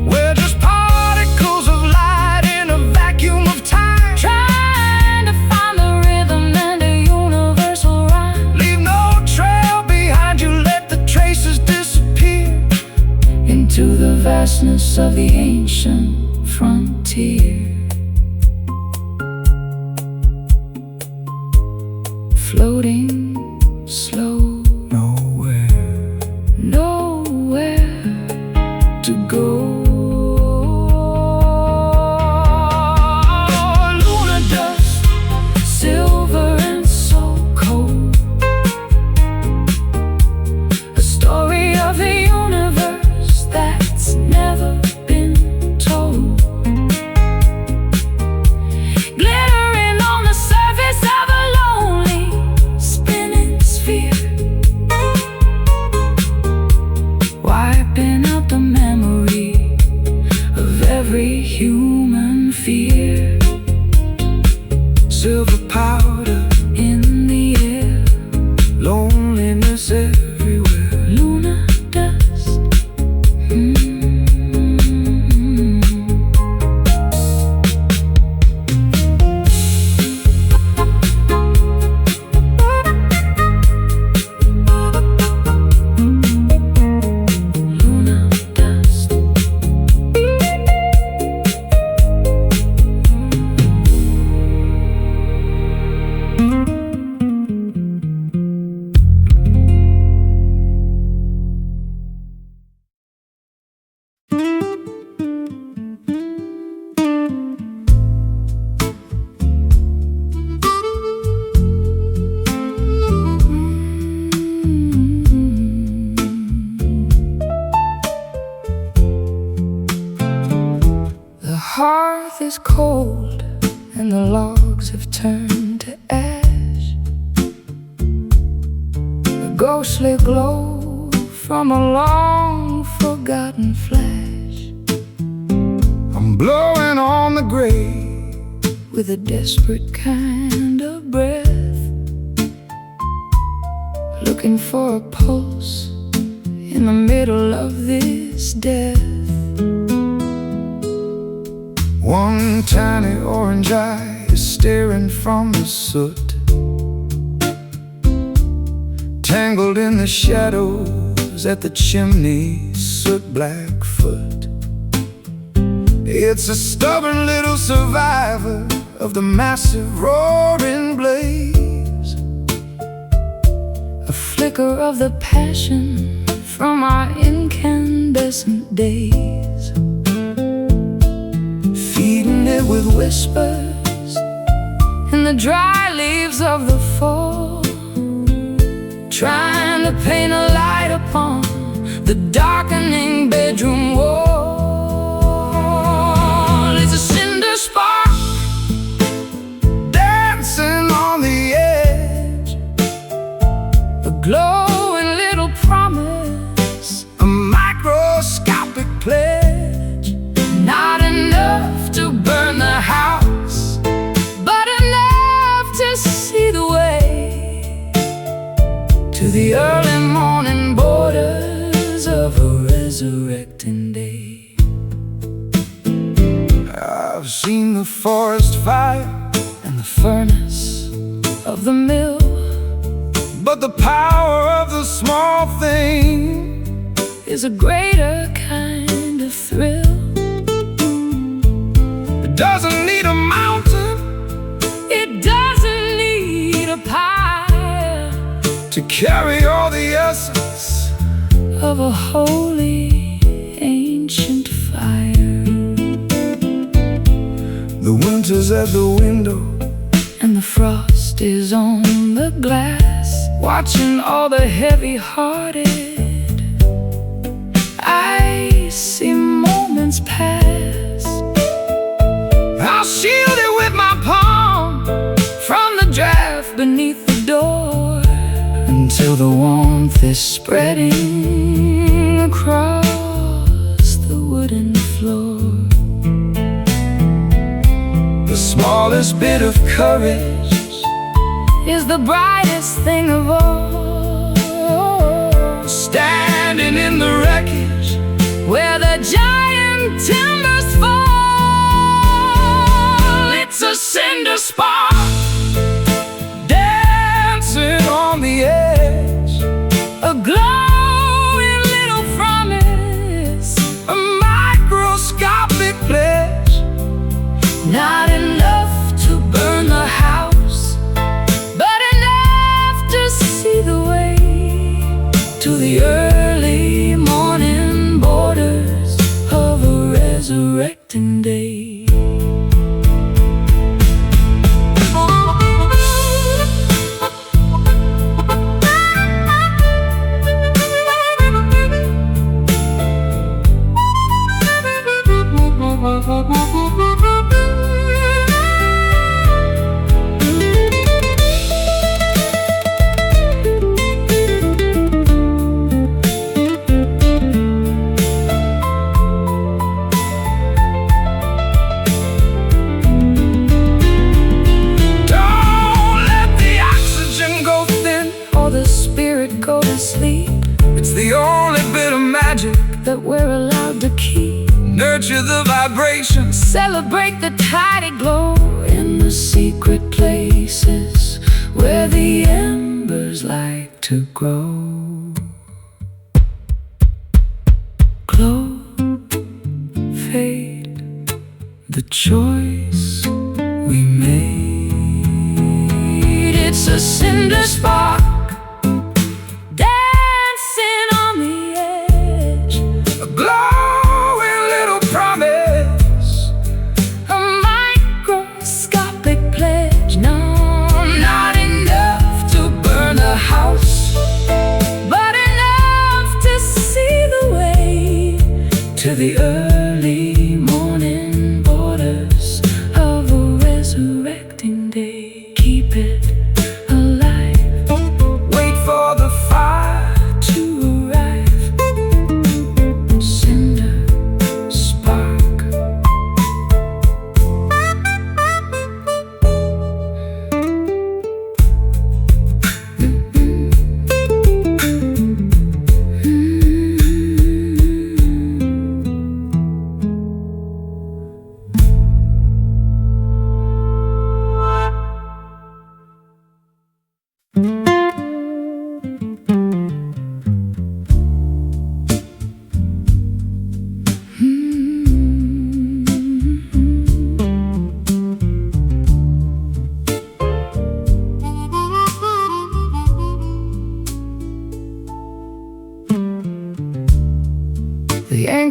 [SPEAKER 1] we're just particles of light in a vacuum of time.
[SPEAKER 2] Trying to find the rhythm and a universal rhyme.
[SPEAKER 1] Leave no trail behind you, let the traces disappear
[SPEAKER 2] Into the vastness of the ancient frontier, floating slow, nowhere to go. Lunar dust, silver and so cold, a story of the universe that's never been told. Glittering on the surface of a lonely spinning sphere, wiping out the memory hearth is cold and the logs have turned to ash. A ghostly glow from a long forgotten flash.
[SPEAKER 1] I'm blowing on the grave
[SPEAKER 2] with a desperate kind of breath, looking for a pulse in the middle of this death.
[SPEAKER 1] One tiny orange eye is staring from the soot, tangled in the shadows at the chimney's soot-black foot. It's a stubborn little survivor of the massive roaring blaze,
[SPEAKER 2] a flicker of the passion from our incandescent days, feeding it with whispers in the dry leaves of the fall, trying to paint a light upon the darkening bedroom wall. It's a cinder spark
[SPEAKER 1] dancing on the edge,
[SPEAKER 2] a glowing little promise,
[SPEAKER 1] a microscopic pledge.
[SPEAKER 2] not enough to burn the house, but enough to see the way to the early morning borders of a resurrecting day.
[SPEAKER 1] I've seen the forest fire
[SPEAKER 2] And the furnace of the mill,
[SPEAKER 1] but the power of the small thing
[SPEAKER 2] is a greater kind of thrill.
[SPEAKER 1] it doesn't need a mountain
[SPEAKER 2] It doesn't need a pile
[SPEAKER 1] to carry all the essence.
[SPEAKER 2] of a holy ancient fire.
[SPEAKER 1] The winter's at the window,
[SPEAKER 2] And the frost is on the glass, watching all the heavy-hearted icy moments pass.
[SPEAKER 1] I'll shield it with my palm
[SPEAKER 2] From the draft beneath the door, until the warmth is spreading across the wooden floor.
[SPEAKER 1] the smallest bit of courage
[SPEAKER 2] Is the brightest thing of all,
[SPEAKER 1] standing in the wreckage
[SPEAKER 2] where the giant timbers fall. It's a cinder spark
[SPEAKER 1] dancing on the edge,
[SPEAKER 2] a glowing little promise,
[SPEAKER 1] a microscopic pledge.
[SPEAKER 2] not enough to burn the house, but enough to see the way to the early morning borders of a resurrecting day.
[SPEAKER 1] Don't let the oxygen go thin,
[SPEAKER 2] Or the spirit go to sleep
[SPEAKER 1] it's the only bit of magic.
[SPEAKER 2] that we're allowed to keep.
[SPEAKER 1] Nurture the vibrations,
[SPEAKER 2] Celebrate the tidy glow in the secret places where the embers like to grow. Glow, fade, the choice we made. It's a cinder spark dancing on the edge,
[SPEAKER 1] a glowing little promise.
[SPEAKER 2] a microscopic pledge. No, not enough to burn the house, but enough to see the way to the early morning boy.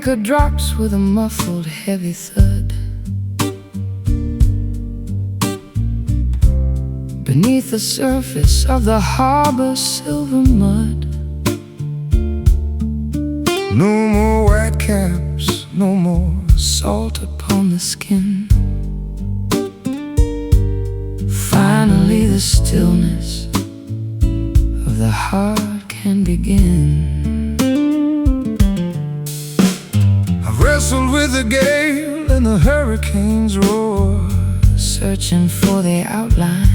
[SPEAKER 2] anchor drops with a muffled, heavy thud. Beneath the surface of the harbor's silver mud.
[SPEAKER 1] No more white caps, no more
[SPEAKER 2] Salt upon the skin. Finally the stillness of the heart can begin.
[SPEAKER 1] I've wrestled with the gale and the hurricane's roar,
[SPEAKER 2] Searching for the outline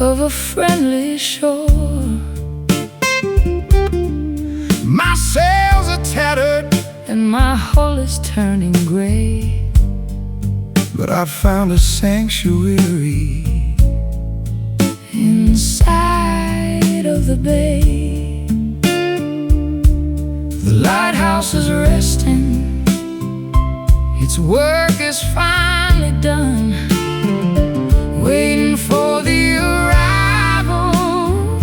[SPEAKER 2] of a friendly shore.
[SPEAKER 1] My sails are tattered
[SPEAKER 2] And my hull is turning gray,
[SPEAKER 1] but I found a sanctuary
[SPEAKER 2] inside of the bay. The lighthouse is resting, its work is finally done, waiting for the arrival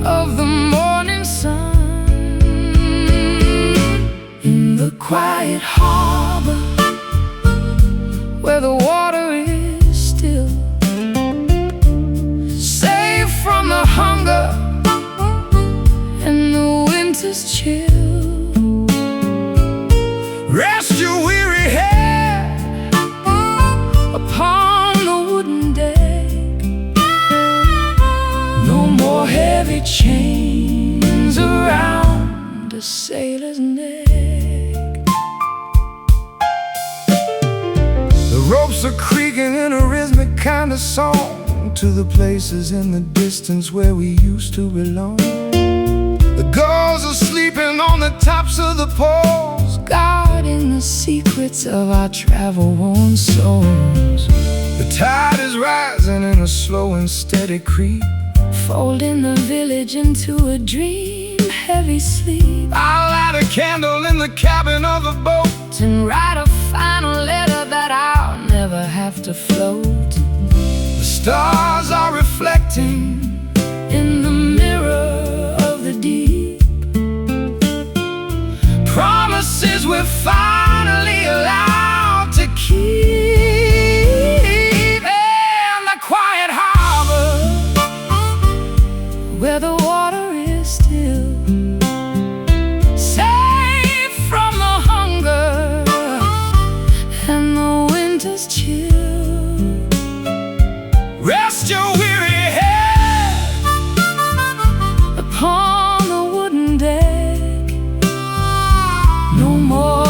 [SPEAKER 2] of the morning sun. In the quiet harbor, where the water is still, safe from the hunger and the winter's chill.
[SPEAKER 1] Rest your weary head
[SPEAKER 2] Upon the wooden deck, no more heavy chains around a sailor's neck.
[SPEAKER 1] The ropes are creaking in a rhythmic kind of song to the places in the distance where we used to belong. The gulls are sleeping on the tops of the poles,
[SPEAKER 2] Guarding the secrets of our travel-worn souls.
[SPEAKER 1] the tide is rising in a slow and steady creep.
[SPEAKER 2] Folding the village into a dream, heavy sleep.
[SPEAKER 1] I'll light a candle in the cabin of a boat
[SPEAKER 2] And write a final letter that I'll never have to float.
[SPEAKER 1] The stars are reflecting
[SPEAKER 2] In the mirror of the deep, promises we're finally allowed to keep. In the quiet harbor, where the water is still, safe from the hunger and the winter's chill.
[SPEAKER 1] Rest your weary head
[SPEAKER 2] Upon the wooden deck, no more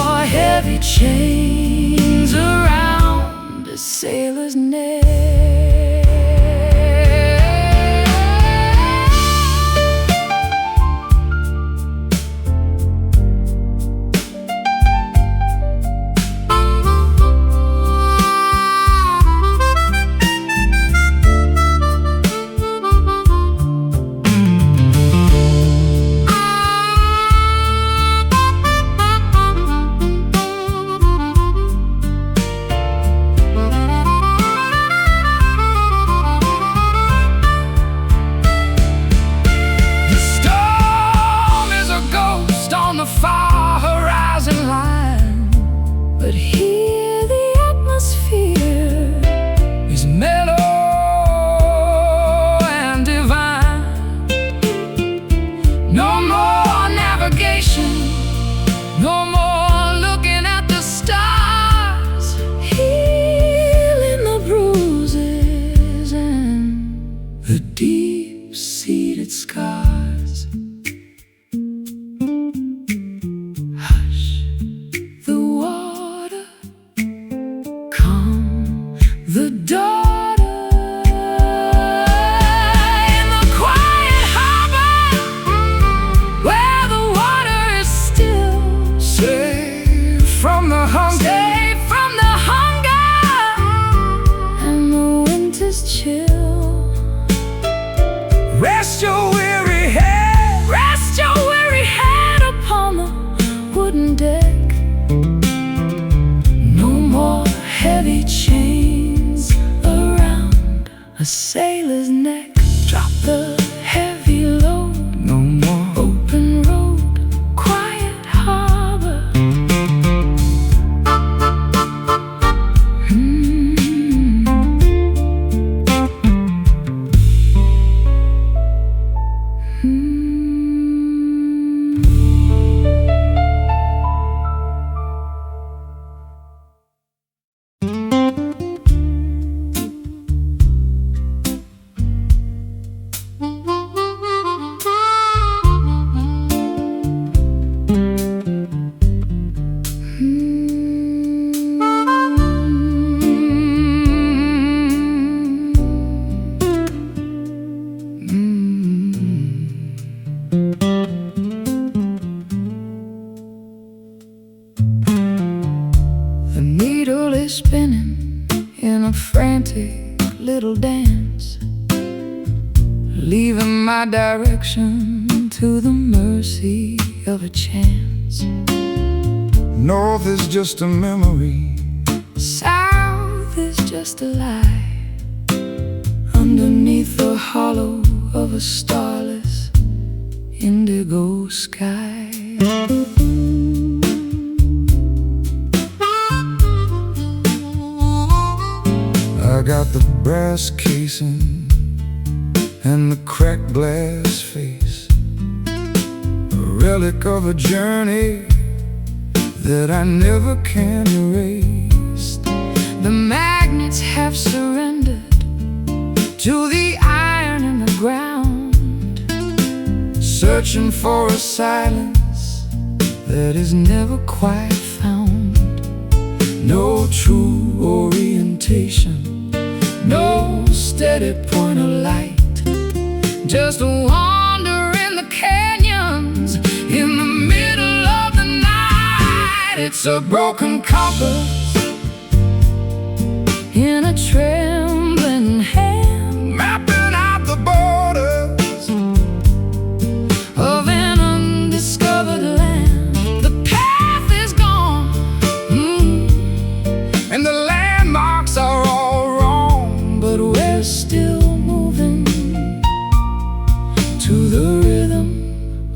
[SPEAKER 2] spinning in a frantic little dance, leaving my direction to the mercy of a chance.
[SPEAKER 1] North is just a memory,
[SPEAKER 2] south is just a lie, underneath the hollow of a starless indigo sky.
[SPEAKER 1] I got the brass casing and the cracked glass face, a relic of a journey that I never can erase.
[SPEAKER 2] The magnets have surrendered to the iron in the ground,
[SPEAKER 1] searching for a silence
[SPEAKER 2] that is never quite found.
[SPEAKER 1] No true orientation,
[SPEAKER 2] no steady point of light, just a wander in the canyons in the middle of the night. It's a broken compass in a trembling hand,
[SPEAKER 1] mapping out the borders
[SPEAKER 2] of an undiscovered land. The path is gone,
[SPEAKER 1] and the landmarks are all wrong,
[SPEAKER 2] but we're still moving to the rhythm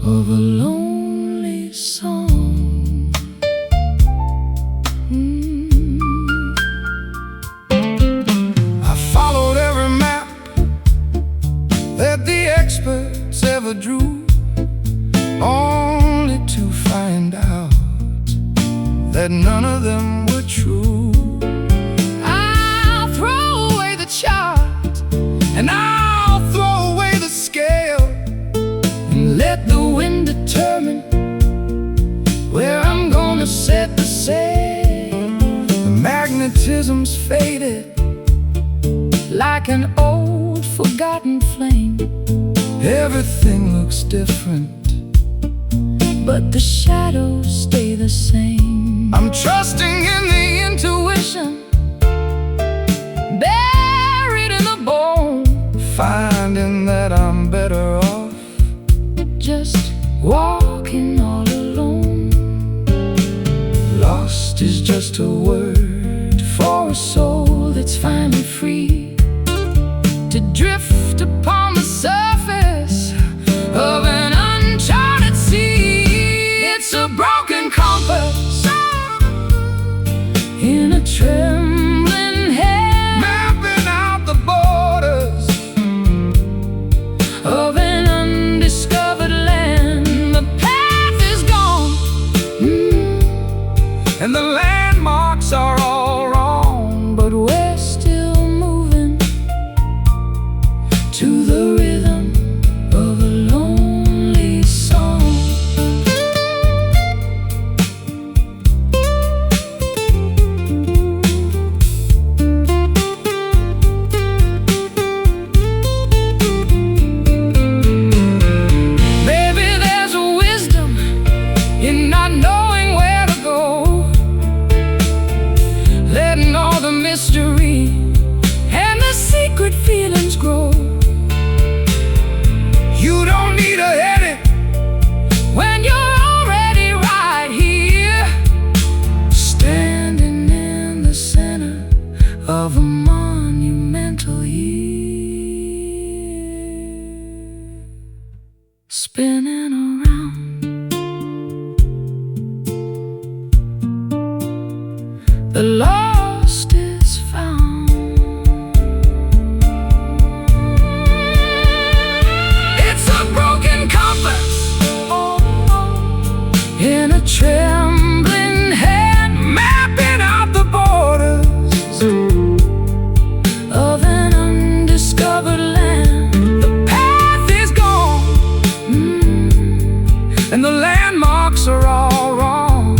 [SPEAKER 2] of a lonely song.
[SPEAKER 1] I followed every map that the experts ever drew, only to find out that none of them were true.
[SPEAKER 2] I'll throw away the chart,
[SPEAKER 1] And I'll throw away the scale,
[SPEAKER 2] and let the wind determine where I'm gonna set the sail.
[SPEAKER 1] the magnetism's faded,
[SPEAKER 2] Like an old forgotten flame,
[SPEAKER 1] everything looks different.
[SPEAKER 2] but the shadows stay the same.
[SPEAKER 1] I'm trusting in the
[SPEAKER 2] Intuition buried in the bone,
[SPEAKER 1] finding that I'm better off
[SPEAKER 2] just walking all alone.
[SPEAKER 1] lost is just a word
[SPEAKER 2] For a soul that's finally free to drift upon the surface of an uncharted sea. It's a broken compass in a trembling hand,
[SPEAKER 1] mapping out the borders
[SPEAKER 2] of an undiscovered land. The path is gone,
[SPEAKER 1] and the landmarks are all wrong,
[SPEAKER 2] but we're still moving to the rhythm of a lonely song. Baby, there's a wisdom in not knowing where to go, letting all the mystery and the secret feelings grow.
[SPEAKER 1] you don't need a headache
[SPEAKER 2] When you're already right here, standing in the center of a monumental year, spinning around. The lost is found. It's a broken compass in a trembling hand,
[SPEAKER 1] mapping out the borders
[SPEAKER 2] of an undiscovered land.
[SPEAKER 1] the path is gone, and the landmarks are all wrong,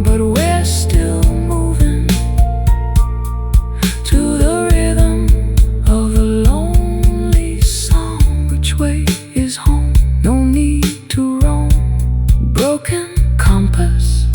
[SPEAKER 2] But we're still moving to the rhythm of a lonely song. Which way is home? No need to roam. Broken compass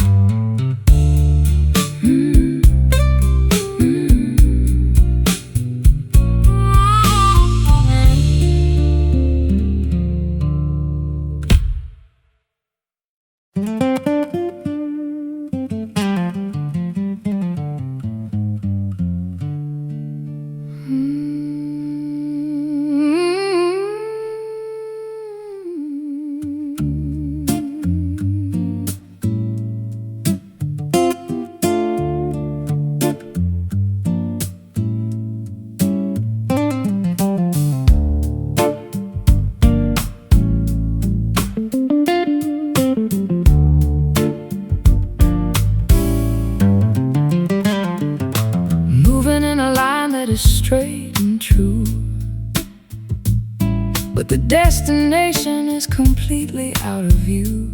[SPEAKER 2] The destination is completely out of view,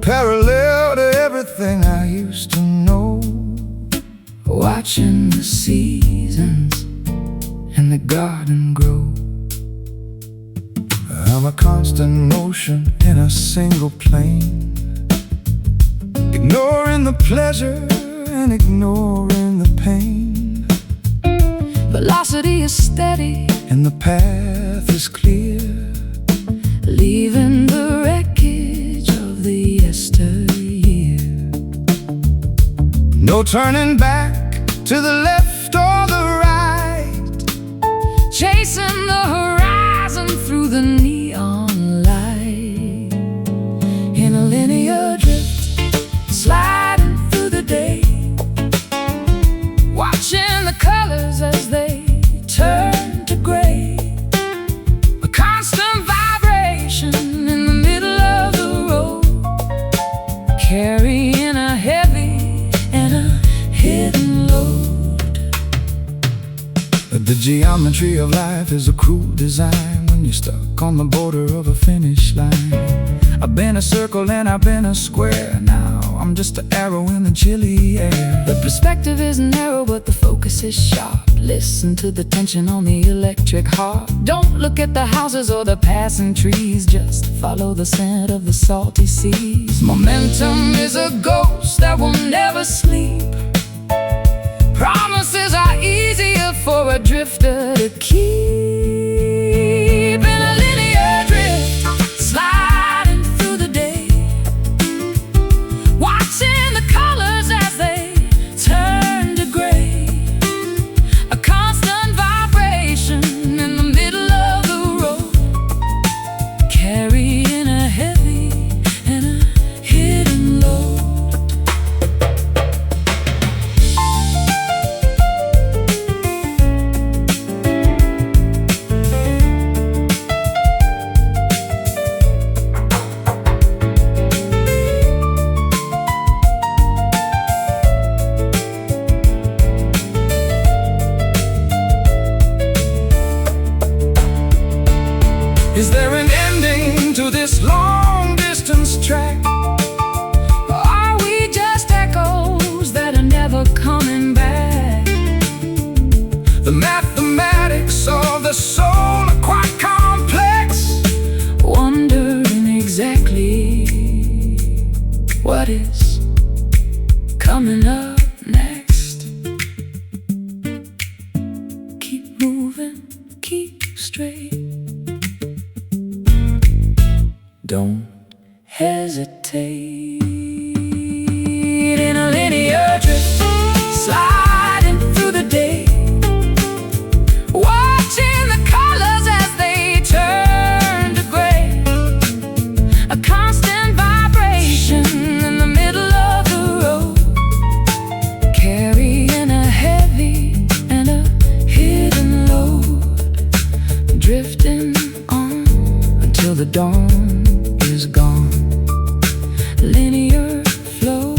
[SPEAKER 1] parallel to everything I used to know.
[SPEAKER 2] watching the seasons and the garden grow.
[SPEAKER 1] I'm a constant motion in a single plane, ignoring the pleasure and ignoring the pain.
[SPEAKER 2] Velocity is steady
[SPEAKER 1] And the path is clear,
[SPEAKER 2] leaving the wreckage of the yesteryear.
[SPEAKER 1] no turning back to the left or the right,
[SPEAKER 2] Chasing the horizon through the neon light. In a linear drift, sliding through the day, watching the colors as they turn to gray. A constant vibration in the middle of the road, carrying a heavy and a hidden load.
[SPEAKER 1] The geometry of life is a cruel design when you're stuck on the border of a finish line. I've been a circle and I've been a square, now I'm just an arrow in the chilly air.
[SPEAKER 2] The perspective is narrow, but the focus is sharp. Listen to the tension on the electric harp. Don't look at the houses or the passing trees, just follow the scent of the salty seas. Momentum is a ghost that will never sleep. Promises are easier for a drifter to keep. In a linear drift, sliding through the day, watching the colors as they turn to gray. A constant vibration in the middle of the road, carrying a heavy and a hidden load.
[SPEAKER 1] Is there an ending to this long-distance track?
[SPEAKER 2] Are we just echoes that are never coming back?
[SPEAKER 1] The mathematics of the soul are quite complex,
[SPEAKER 2] Wondering exactly what is coming up next. Keep moving, keep straight. Don't hesitate. In a linear drift, sliding through the day, watching the colors as they turn to gray. A constant vibration in the middle of the road, carrying a heavy and a hidden load, drifting on until the dawn is gone. Linear flow.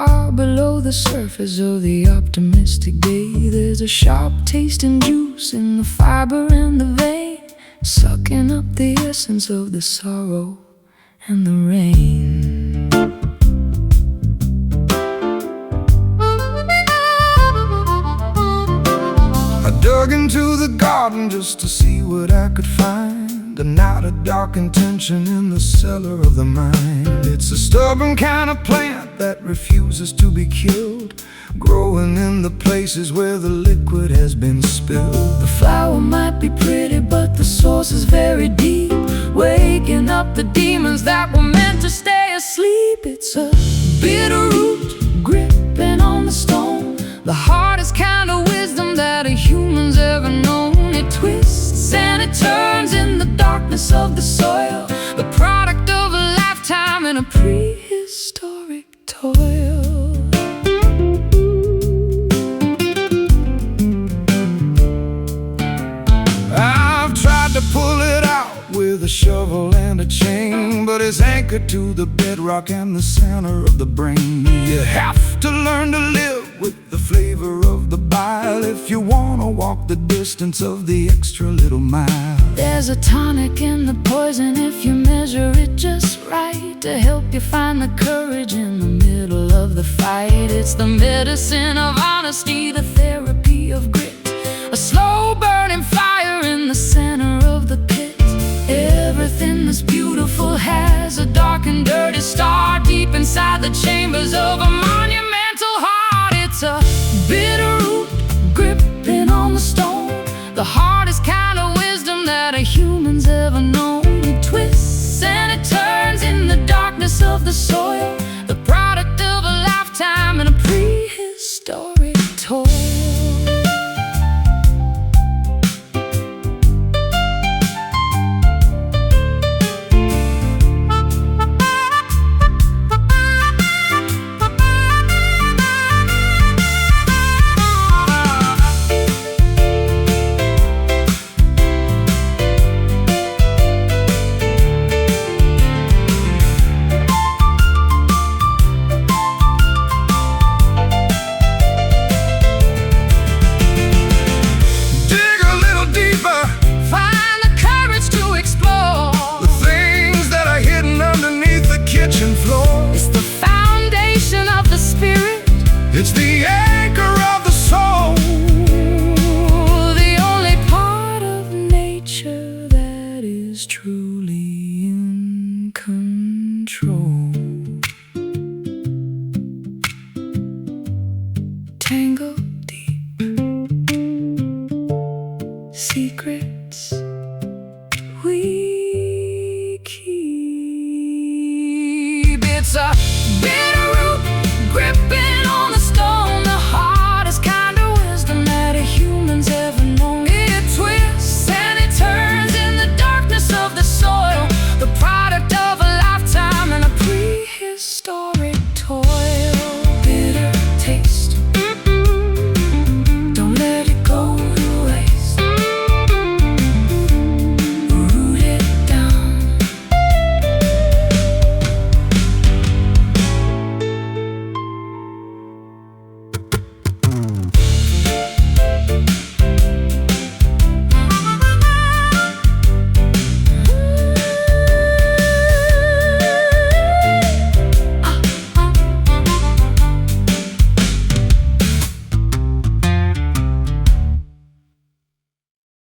[SPEAKER 2] Far below the surface of the optimistic day, there's a sharp taste and juice in the fiber and the vein, sucking up the essence of the sorrow and the rain.
[SPEAKER 1] I dug into the garden just to see what I could find. A night of dark intention in the cellar of the mind. It's a stubborn kind of plant that refuses to be killed, growing in the places where the liquid has been spilled.
[SPEAKER 2] The flower might be pretty, but the source is very deep, waking up the demons that were meant to stay asleep. It's a bitter root gripping on the stone, the hardest kind of wisdom that a human's ever known. It twists and it turns in the darkness of the soil, the product of a lifetime in a prehistoric toil.
[SPEAKER 1] I've tried to pull it out with a shovel and a chain, but it's anchored to the bedrock and the center of the brain. You have to learn to live with the flavor of the bile if you want to walk the distance of the extra little mile.
[SPEAKER 2] There's a tonic in the poison if you measure it just right, to help you find the courage in the middle of the fight. It's the medicine of honesty, the therapy of grit, a slow burning fire in the center of the pit. Everything that's beautiful has a dark and dirty star deep inside the chambers of a monumental heart. It's a bitter root gripping on the stone, the hardest kind of wisdom that a human's ever known. It twists and it turns in the darkness of the soil, the product of a lifetime in a prehistoric toil.
[SPEAKER 1] It's the anchor of the soul,
[SPEAKER 2] the only part of nature that is truly in control. Tangled